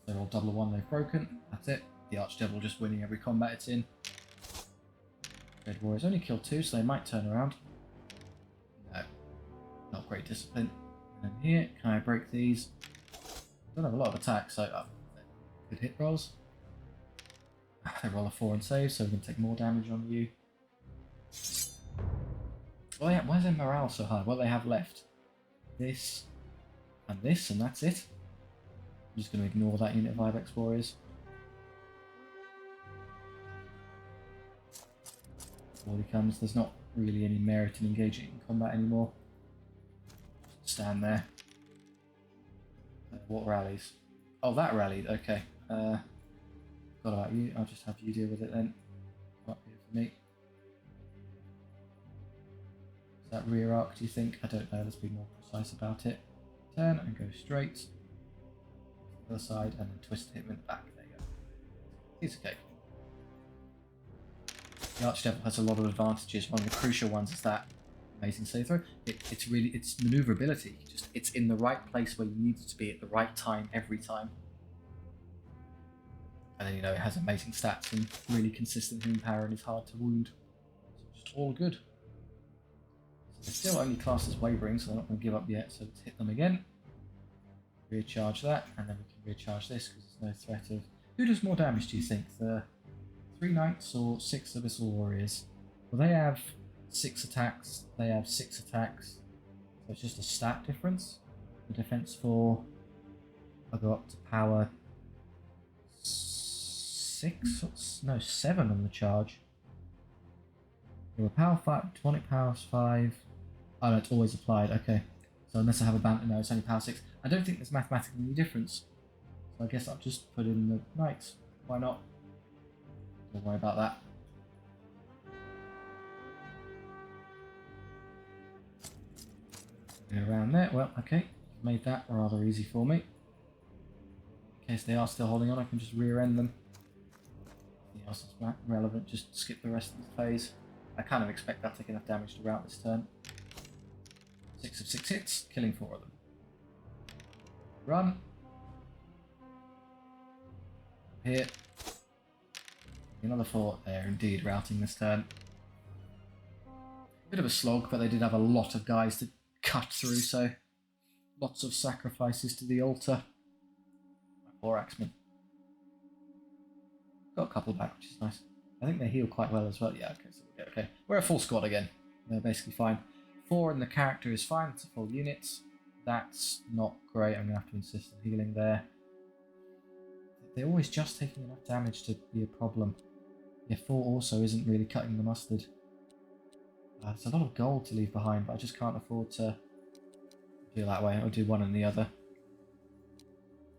So they're all double 1 they've broken, that's it. The Archdevil just winning every combat it's in. Red Warriors only killed 2, so they might turn around. No, not great discipline. And then here, can I break these? I don't have a lot of attack, so good hit rolls. They roll a 4 and save, so we can take more damage on you. Oh yeah, why is their morale so high? What do they have left? This, and that's it. I'm just going to ignore that unit of Ibex Warriors. Before he comes, there's not really any merit in engaging in combat anymore. Just stand there. What rallies? Oh, that rallied, okay. Forgot about you, I'll just have you deal with it then. Up here for me. Is that rear arc, do you think? I don't know, let's be more precise about it. Turn and go straight. To the other side and then twist him in the back. There you go. Piece of cake. The Archdevil has a lot of advantages. One of the crucial ones is that amazing save throw. It's maneuverability. Just it's in the right place where you need it to be at the right time every time. And then, you know, it has amazing stats and really consistent healing power and is hard to wound. So just all good. So they're still only classed as wavering, so they're not going to give up yet. So let's hit them again. Recharge that, and then we can recharge this because there's no threat of... Who does more damage, do you think? The 3 Knights or 6 Abyssal Warriors? Well, they have 6 attacks, they have 6 attacks. So it's just a stat difference. The defense 4, I go up to power 6, no 7 on the charge. Well, power 5, daemonic power 5. Oh no, it's always applied, okay. So unless I have a banter, no, it's only power 6. I don't think there's mathematically any difference. So I guess I'll just put in the Knights. Why not? Don't worry about that. Around there, well, okay. Made that rather easy for me. In case they are still holding on, I can just rear end them. Anything else is relevant, just skip the rest of the phase. I kind of expect that to take enough damage to route this turn. 6 of 6 hits, killing 4 of them. Run. Here. Another 4. They're indeed routing this turn. Bit of a slog, but they did have a lot of guys to cut through, so lots of sacrifices to the altar. My poor Axeman. Got a couple back, which is nice. I think they heal quite well as well. Yeah, okay, so we're okay. We're a full squad again. They're basically fine. 4 in the character is fine. It's a full unit. That's not great. I'm going to have to insist on healing there. They're always just taking enough damage to be a problem. Yeah, 4 also isn't really cutting the mustard. It's a lot of gold to leave behind, but I just can't afford to do it that way. I'll do one and the other.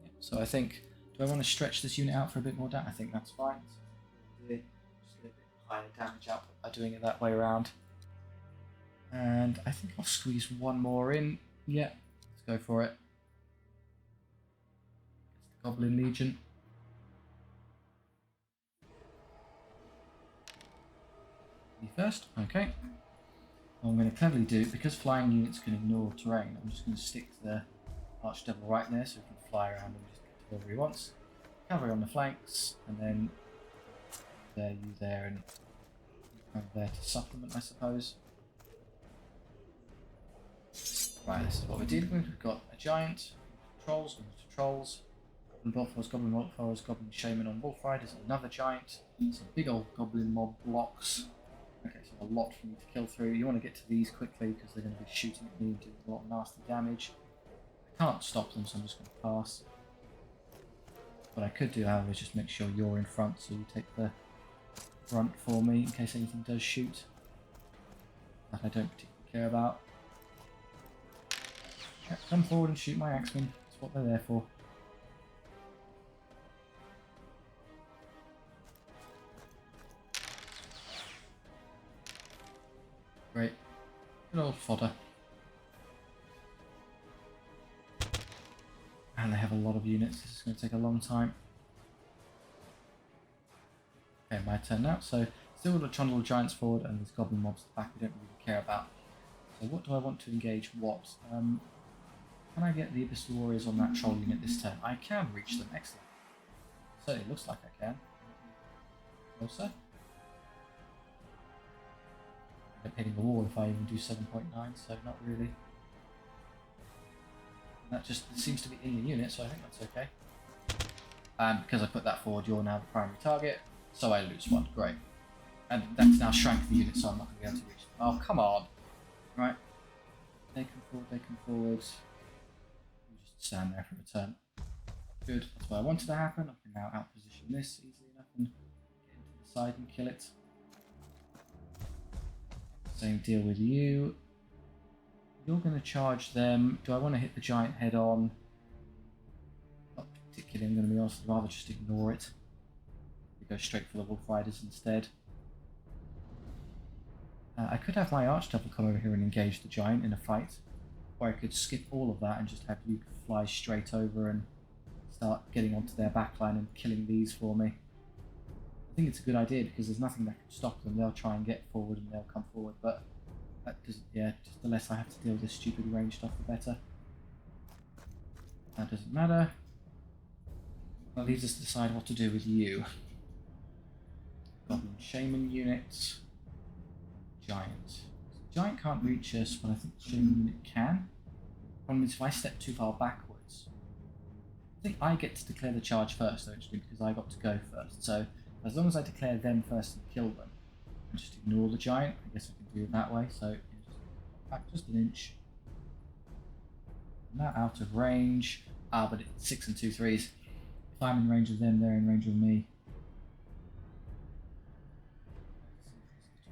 Yeah, so I think, do I want to stretch this unit out for a bit more damage? I think that's fine. So just get a bit higher damage output by doing it that way around. And I think I'll squeeze one more in. Yeah, let's go for it. It's the Goblin Legion. Me first, okay. What I'm going to cleverly do, because flying units can ignore terrain, I'm just going to stick the Archdevil right there so he can fly around and just get to wherever he wants. Cavalry on the flanks, and then there, you there, and over there to supplement, I suppose. Right, this is what we're dealing with. We've got a giant, trolls, Goblin Bullfighters, Goblin Bullfighters, Goblin Shaman on Wolf Riders, another giant, some big old Goblin mob blocks. Okay, so a lot for me to kill through. You want to get to these quickly because they're going to be shooting at me and doing a lot of nasty damage. I can't stop them, so I'm just going to pass. What I could do, however, is just make sure you're in front, so you take the front for me in case anything does shoot. That I don't particularly care about. Yeah, come forward and shoot my axemen. That's what they're there for. Great. Good old fodder. And they have a lot of units. This is going to take a long time. Okay, my turn now. So, still the Trundle Giants forward and these Goblin mobs at the back we don't really care about. So what do I want to engage what? Can I get the Abyssal Warriors on that Troll unit this turn? I can reach them. Excellent. Certainly looks like I can. Closer. I'm hitting the wall if I even do 7.9, so not really. That just seems to be in the unit, so I think that's okay. And because I put that forward, you're now the primary target, so I lose one. Great. And that's now shrank the unit, so I'm not going to be able to reach them. Oh, come on. Right. They come forward, they come forward. You just stand there for a turn. Good, that's what I wanted to happen. I can now outposition this easily enough and get into the side and kill it. Same deal with you. You're going to charge them. Do I want to hit the giant head on? Not particularly, I'm going to be honest. I'd rather just ignore it. We go straight for the Wolf Riders instead. I could have my Archdevil come over here and engage the giant in a fight. Or I could skip all of that and just have you fly straight over and start getting onto their backline and killing these for me. think it's a good idea because there's nothing that can stop them. They'll try and get forward and they'll come forward, but that doesn't, yeah, just the less I have to deal with this stupid range stuff, the better. That doesn't matter. That leaves us to decide what to do with you. Goblin Shaman unit. Giant. Giant can't reach us, but I think the Shaman unit can. Problem is, if I step too far backwards, I think I get to declare the charge first, actually, because I got to go first. So as long as I declare them first and kill them, and just ignore the giant, I guess I can do it that way. So just back just an inch. Now out of range. Ah, but it's 6 and 2 3s. If I'm in range of them, they're in range of me.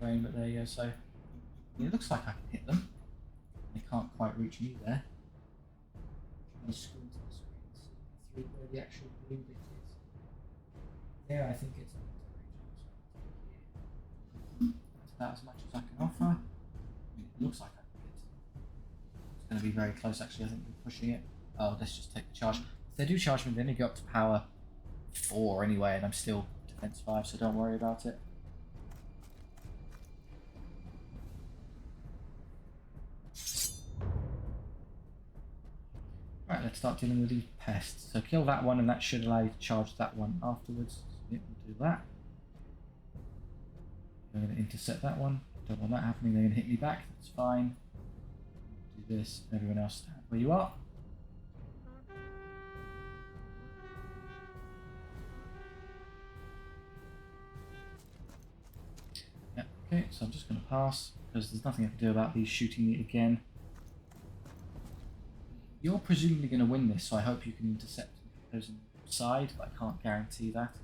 But there you go. So it looks like I can hit them. They can't quite reach me there. Trying to scroll to the screen and see where the actual blue bit is. There, I think it's that's about as much as I can offer. I mean, it looks like I can get to them. It's going to be very close, actually. I think we're pushing it. Oh, let's just take the charge. If they do charge me, they only go up to power 4 anyway, and I'm still defense 5, so don't worry about it. Right, let's start dealing with these pests. So kill that one, and that should allow you to charge that one afterwards. So yeah, we'll do that. I'm going to intercept that one. Don't want that happening. They're going to hit me back. That's fine. Do this. Everyone else, stand where you are. Yeah, okay, so I'm just going to pass because there's nothing I can do about these shooting me again. You're presumably going to win this, so I hope you can intercept those on the side, but I can't guarantee that.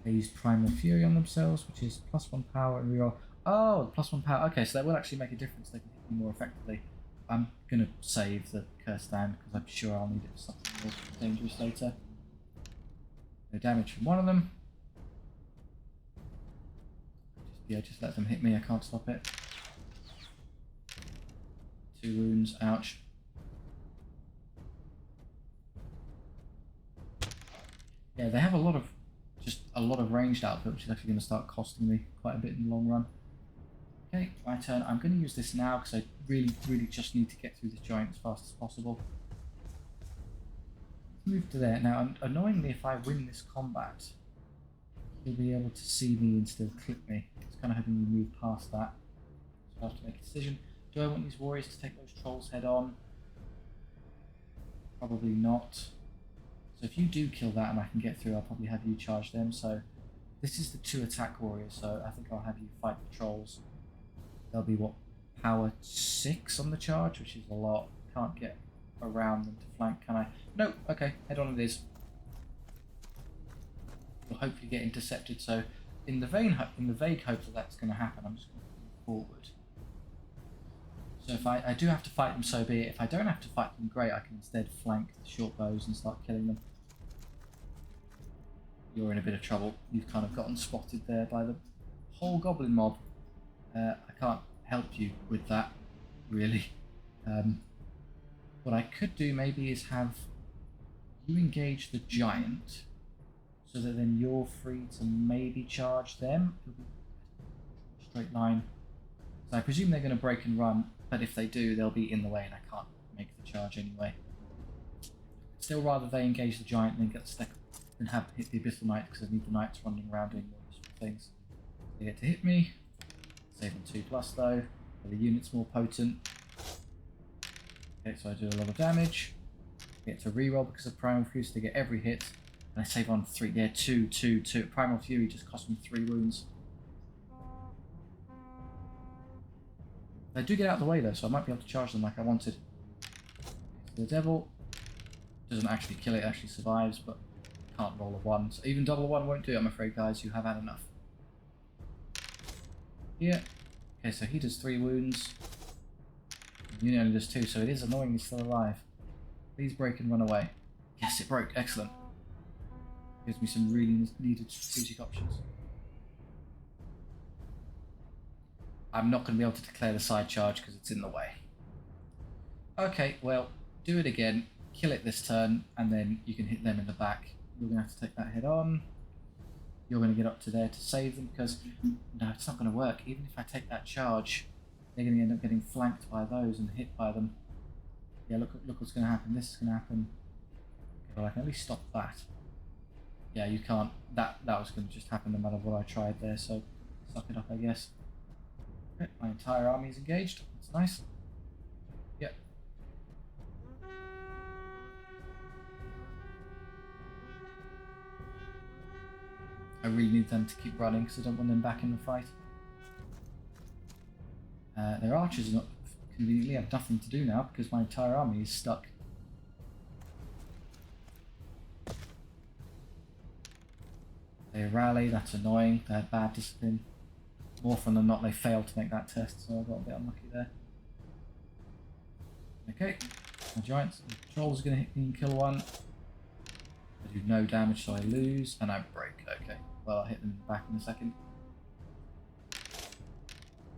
They use Primal Fury on themselves, which is +1 power and reroll. Oh, +1 power. Okay, so that will actually make a difference. They can hit me more effectively. I'm going to save the Cursed Hand because I'm sure I'll need it for something more dangerous later. No damage from one of them. Just let them hit me. I can't stop it. 2 wounds. Ouch. Yeah, they have a lot of ranged output, which is actually going to start costing me quite a bit in the long run. Okay, my turn. I'm going to use this now because I really just need to get through this giant as fast as possible. Move to there. Now, annoyingly, if I win this combat, he'll be able to see me and still clip me. It's kind of hoping you move past that. So I have to make a decision. Do I want these warriors to take those trolls head on? Probably not. So if you do kill that and I can get through, I'll probably have you charge them. So this is the 2 attack warriors, so I think I'll have you fight the trolls. They'll be, what, power 6 on the charge, which is a lot. Can't get around them to flank, can I? No, okay, head on it is. We'll hopefully get intercepted, so in the vague hope that that's going to happen, I'm just going to move forward. So if I do have to fight them, so be it. If I don't have to fight them, great, I can instead flank the short bows and start killing them. You're in a bit of trouble. You've kind of gotten spotted there by the whole goblin mob. I can't help you with that, really. What I could do maybe is have you engage the giant, so that then you're free to maybe charge them. It'll be straight line. So I presume they're going to break and run, but if they do, they'll be in the way and I can't make the charge anyway. Still rather they engage the giant and then get stuck and have hit the Abyssal Knight, because I need the knights running around doing more useful things. They get to hit me. Save on 2+ though. So the unit's more potent. Okay, so I do a lot of damage. I get to reroll because of Primal Fury, so they get every hit. And I save on 3. Yeah, 2. Primal Fury just cost me 3 wounds. They do get out of the way though, so I might be able to charge them like I wanted. The devil doesn't actually kill it, actually survives, but can't roll a 1. So even double 1 won't do it, I'm afraid, guys. You have had enough. Here. Okay, so he does 3 wounds. The unit only does 2, so it is annoyingly still alive. Please break and run away. Yes, it broke. Excellent. Gives me some really needed strategic options. I'm not going to be able to declare the side charge because it's in the way. Okay, well, do it again. Kill it this turn, and then you can hit them in the back. You're going to have to take that head on. you're going to get up to there to save them, because no, it's not going to work. Even if I take that charge, they're going to end up getting flanked by those and hit by them. Yeah, look what's going to happen. This is going to happen. Okay, well, I can at least stop that. Yeah, you can't. That was going to just happen no matter what I tried there, so suck it up, I guess. Okay, my entire army is engaged. That's nice. Yep. I really need them to keep running because I don't want them back in the fight. Their archers not conveniently have nothing to do now because my entire army is stuck. They rally, that's annoying. They have bad discipline. More often than not, they fail to make that test, so I got a bit unlucky there. Okay, my giants. The trolls are going to hit me and kill one. I do no damage, so I lose, and I break. Okay, well, I'll hit them in the back in a second.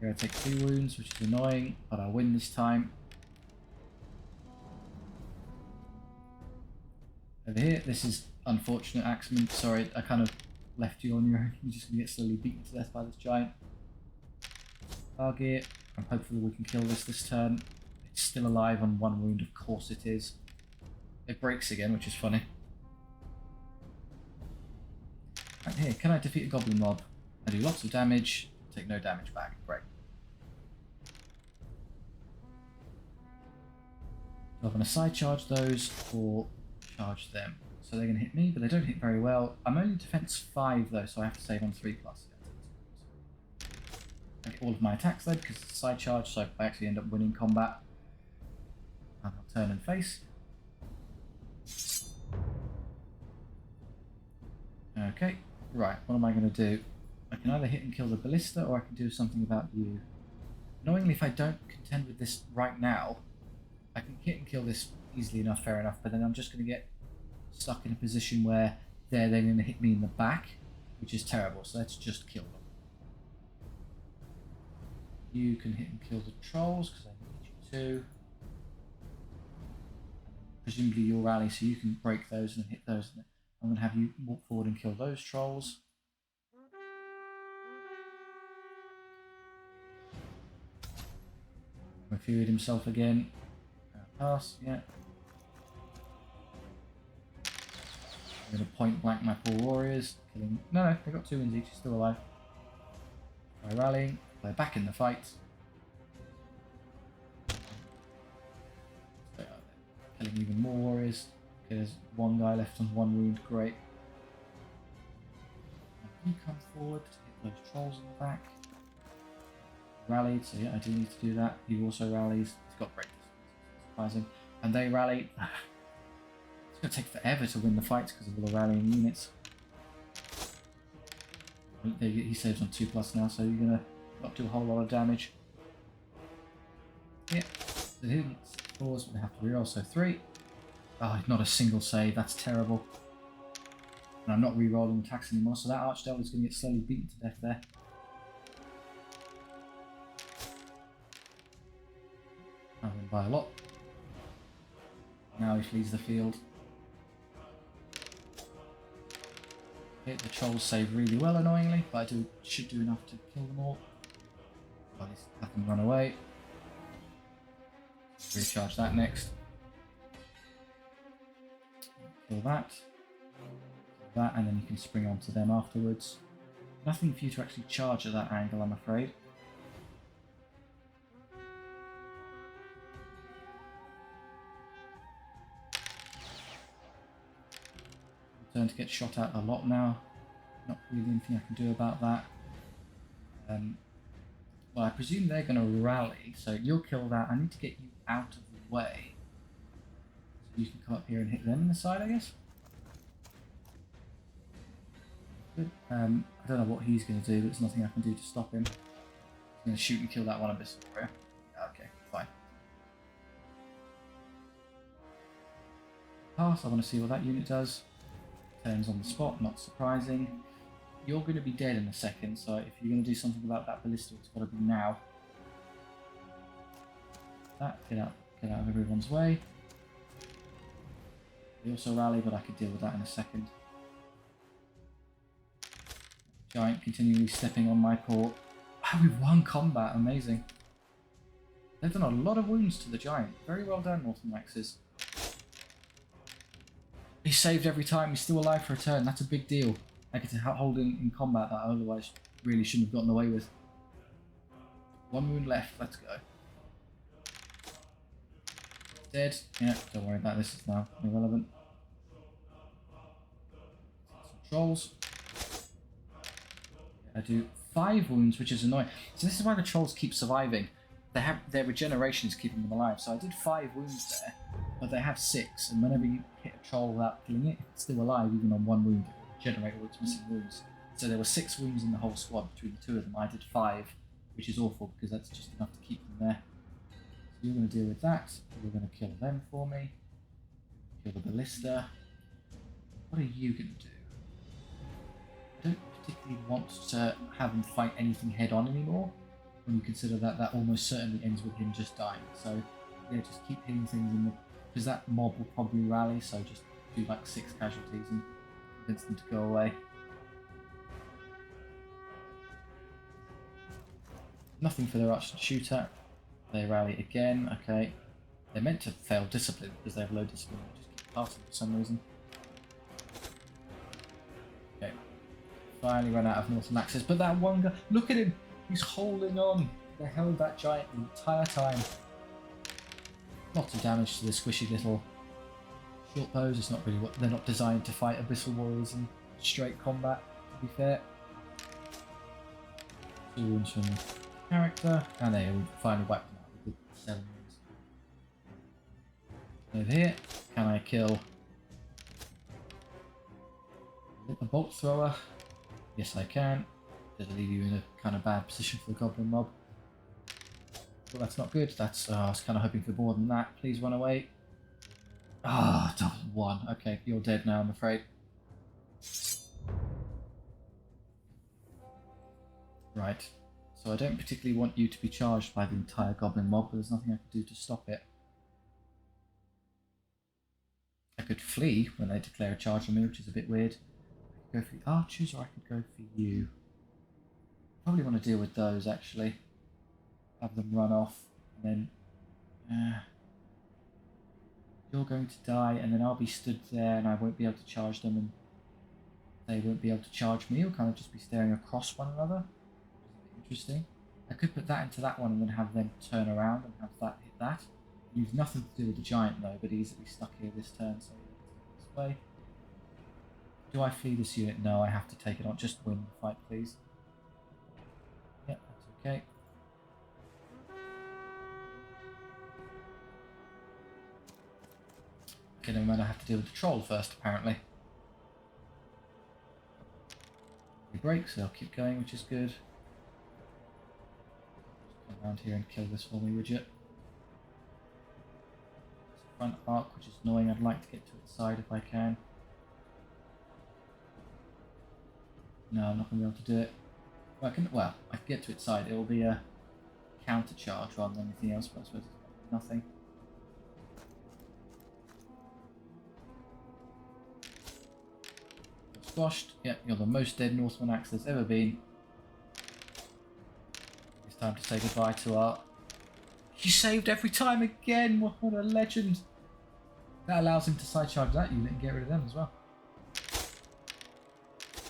Here I take 2 wounds, which is annoying, but I win this time. Over here, this is unfortunate, Axeman. Sorry, I kind of left you on your own. You're just going to get slowly beaten to death by this giant. Target, and hopefully we can kill this turn. It's still alive on 1 wound, of course it is. It breaks again, which is funny. Right here, can I defeat a goblin mob? I do lots of damage, take no damage back. Great. So I'm going to side charge those or charge them. So they're going to hit me, but they don't hit very well. I'm only defense 5 though, so I have to save on 3+. I get all of my attacks though because it's a side charge, so I actually end up winning combat. And I'll turn and face. Okay, right, what am I going to do? I can either hit and kill the ballista, or I can do something about you. Annoyingly, if I don't contend with this right now, I can hit and kill this easily enough, fair enough, but then I'm just going to get stuck in a position where they're going to hit me in the back, which is terrible, so let's just kill them. You can hit and kill the trolls, because I need you to. Presumably you'll rally, so you can break those and hit those. I'm going to have you walk forward and kill those trolls. Infuriate himself again. Pass, yeah. I'm going to point blank my poor warriors. Killing. No, they got 2 wins each, still alive. By rallying, they're back in the fight. Killing even more warriors. Okay, there's 1 guy left on 1 wound, great. You come forward to hit those trolls in the back. Rallied, so yeah, I do need to do that. He also rallies. He's got break distance, surprising. And they rally. It's going to take forever to win the fights because of all the rallying units. He saves on 2+ now, so you're going to not do a whole lot of damage. Yeah, they didn't pause, but they have to reroll, so 3. Oh, not a single save, that's terrible. And I'm not rerolling attacks anymore, so that Archdevil is going to get slowly beaten to death there. I win by a lot. Now he flees the field. Okay, the trolls save really well, annoyingly, but I should do enough to kill them all. Well, he's let them run away. Recharge that next. Kill that. Kill that, and then you can spring onto them afterwards. Nothing for you to actually charge at that angle, I'm afraid. Turn to get shot at a lot now. Not really anything I can do about that. Well, I presume they're going to rally, so you'll kill that. I need to get you out of the way. So you can come up here and hit them in the side, I guess. Good. I don't know what he's going to do, but there's nothing I can do to stop him. He's going to shoot and kill that one Abyssal warrior. Okay, fine. Pass, I want to see what that unit does. Turns on the spot, not surprising. You're going to be dead in a second, so if you're going to do something about that ballista, it's got to be now. Get out of everyone's way. They also rally, but I could deal with that in a second. Giant continually stepping on my core. Oh, we've won combat. Amazing. They've done a lot of wounds to the giant. Very well done, Northern Axes. He's saved every time. He's still alive for a turn. That's a big deal. I get to hold in combat that I otherwise really shouldn't have gotten away with. 1 wound left. Let's go. Dead. Yeah, don't worry about this. It's now irrelevant. Some trolls. I do 5 wounds, which is annoying. So this is why the trolls keep surviving. They have their regeneration is keeping them alive. So I did 5 wounds there, but they have 6. And whenever you hit a troll without killing it, if it's still alive, even on 1 wound, it will regenerate all its missing wounds. So there were 6 wounds in the whole squad between the 2 of them. I did 5, which is awful because that's just enough to keep them there. So you're going to deal with that. You're going to kill them for me. Kill the ballista. What are you going to do? I don't particularly want to have him fight anything head on anymore, when you consider that that almost certainly ends with him just dying. So yeah, just keep hitting things in the, because that mob will probably rally, so just do like 6 casualties and convince them to go away. Nothing for their archer to shoot at. They rally again. Okay, they're meant to fail discipline because they have low discipline. They just keep passing for some reason. Okay, finally run out of Northern Axes, but that one guy, look at him, he's holding on. They held that giant the entire time. Lots of damage to the squishy little short bows. It's not really what they're not designed to fight Abyssal Warriors in straight combat, to be fair. 2 wounds from the character, and there we finally wiped them out with the 7 wounds. Over here, can I kill the bolt thrower? Yes, I can. Does leave you in a kind of bad position for the goblin mob. Well, that's not good. That's I was kind of hoping for more than that. Please run away. Ah, double 1. Okay, you're dead now, I'm afraid. Right. So I don't particularly want you to be charged by the entire goblin mob, but there's nothing I can do to stop it. I could flee when they declare a charge on me, which is a bit weird. I could go for the archers, or I could go for you. Probably want to deal with those, actually. Have them run off, and then you're going to die, and then I'll be stood there, and I won't be able to charge them, and they won't be able to charge me. We'll kind of just be staring across one another. Interesting. I could put that into that one, and then have them turn around and have that hit that. You've nothing to do with the giant, though, but easily stuck here this turn, so this way. Do I flee this unit? No, I have to take it on. Just win the fight, please. Yep, that's okay. Okay, never mind, I have to deal with the troll first, apparently. He breaks, so I'll keep going, which is good. Just come around here and kill this for me, would you? Front arc, which is annoying. I'd like to get to its side if I can. No, I'm not going to be able to do it. Well, I can get to its side. It will be a counter charge rather than anything else, but I suppose it's nothing. You're squashed. Yep, you're the most dead Northern Axe there's ever been. It's time to say goodbye to our... He saved every time again! What a legend! That allows him to side charge that unit and get rid of them as well.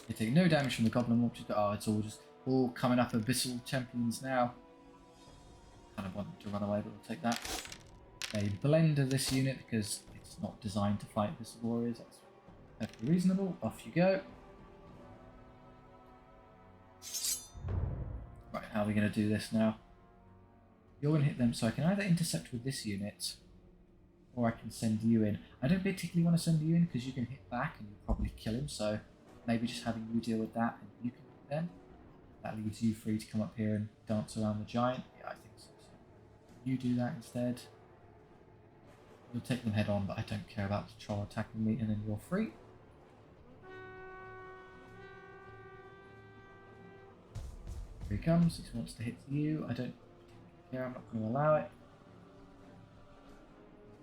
You take no damage from the goblin launchers, but oh, it's all just all coming up Abyssal Champions now. Kind of wanted to run away, but we'll take that. A blend of this unit because it's not designed to fight Abyssal Warriors. That's perfectly reasonable. Off you go. Right, how are we going to do this now? You're going to hit them, so I can either intercept with this unit, or I can send you in. I don't particularly want to send you in because you can hit back and you'll probably kill him, so maybe just having you deal with that and you can hit them. That leaves you free to come up here and dance around the giant. Yeah, I think so. You do that instead. You'll take them head on, but I don't care about the troll attacking me, and then you're free. Here he comes. He wants to hit you. I don't care. I'm not going to allow it.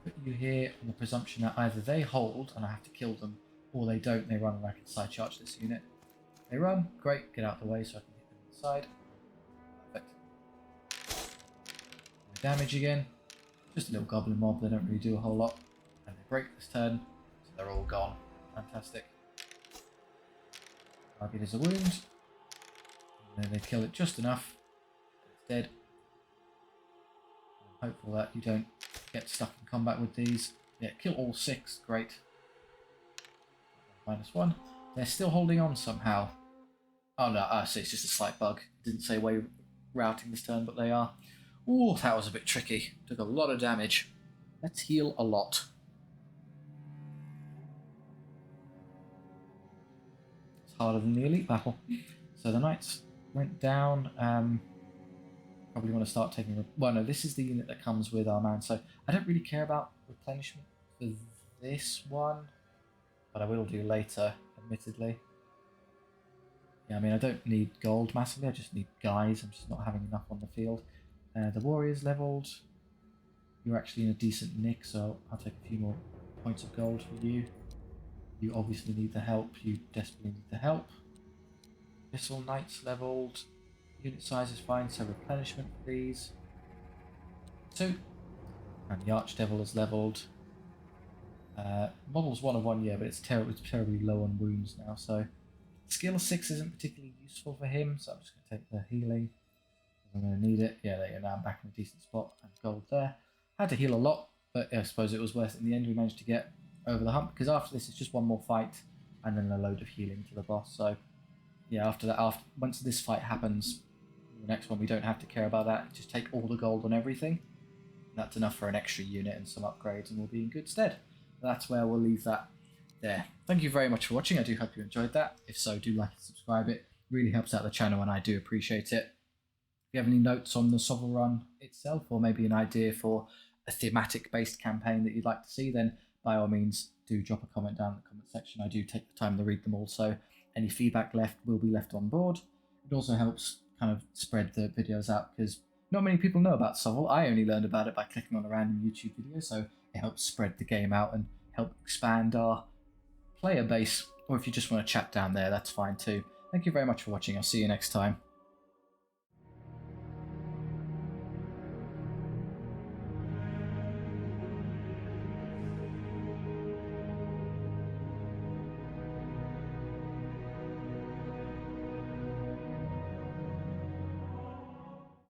Put you here on the presumption that either they hold and I have to kill them, or they don't, they run and I can side charge this unit. They run. Great. Get out of the way so I can hit them inside. Perfect. No damage again. Just a little goblin mob. They don't really do a whole lot. And they break this turn. So they're all gone. Fantastic. Target is a wound. And then they kill it just enough. It's dead. I'm hopeful that you don't get stuck in combat with these. Yeah, kill all 6. Great. -1. They're still holding on somehow. Oh no, so it's just a slight bug. Didn't say way routing this turn, but they are. Ooh, that was a bit tricky. Took a lot of damage. Let's heal a lot. It's harder than the elite battle. So the knights went down. Probably want to start taking... Well, no, this is the unit that comes with our man, so I don't really care about replenishment for this one, but I will do later, admittedly. Yeah, I mean, I don't need gold massively, I just need guys. I'm just not having enough on the field. The warrior's leveled. You're actually in a decent nick, so I'll take a few more points of gold for you. You obviously need the help. You desperately need the help. Abyssal Knights leveled. Unit size is fine, so replenishment for these. 2. And the Archdevil is leveled. Model's 1 of 1, yeah, but it's terribly low on wounds now, so skill 6 isn't particularly useful for him, so I'm just going to take the healing. I'm going to need it. Yeah, there you go, now I'm back in a decent spot, and gold there. Had to heal a lot, but I suppose it was worth it in the end. We managed to get over the hump, because after this it's just one more fight, and then a load of healing to the boss, so yeah, after that, once this fight happens, the next one we don't have to care about that, just take all the gold on everything. That's enough for an extra unit and some upgrades, and we'll be in good stead. That's where we'll leave that there. Thank you very much for watching. I do hope you enjoyed that. If so, do like and subscribe. It really helps out the channel, and I do appreciate it. If you have any notes on the SOVL run itself, or maybe an idea for a thematic-based campaign that you'd like to see, then by all means do drop a comment down in the comment section. I do take the time to read them all, so any feedback left will be left on board. It also helps kind of spread the videos out, because not many people know about SOVL. I only learned about it by clicking on a random YouTube video, so it helps spread the game out and help expand our player base. Or if you just want to chat down there, that's fine too. Thank you very much for watching. I'll see you next time.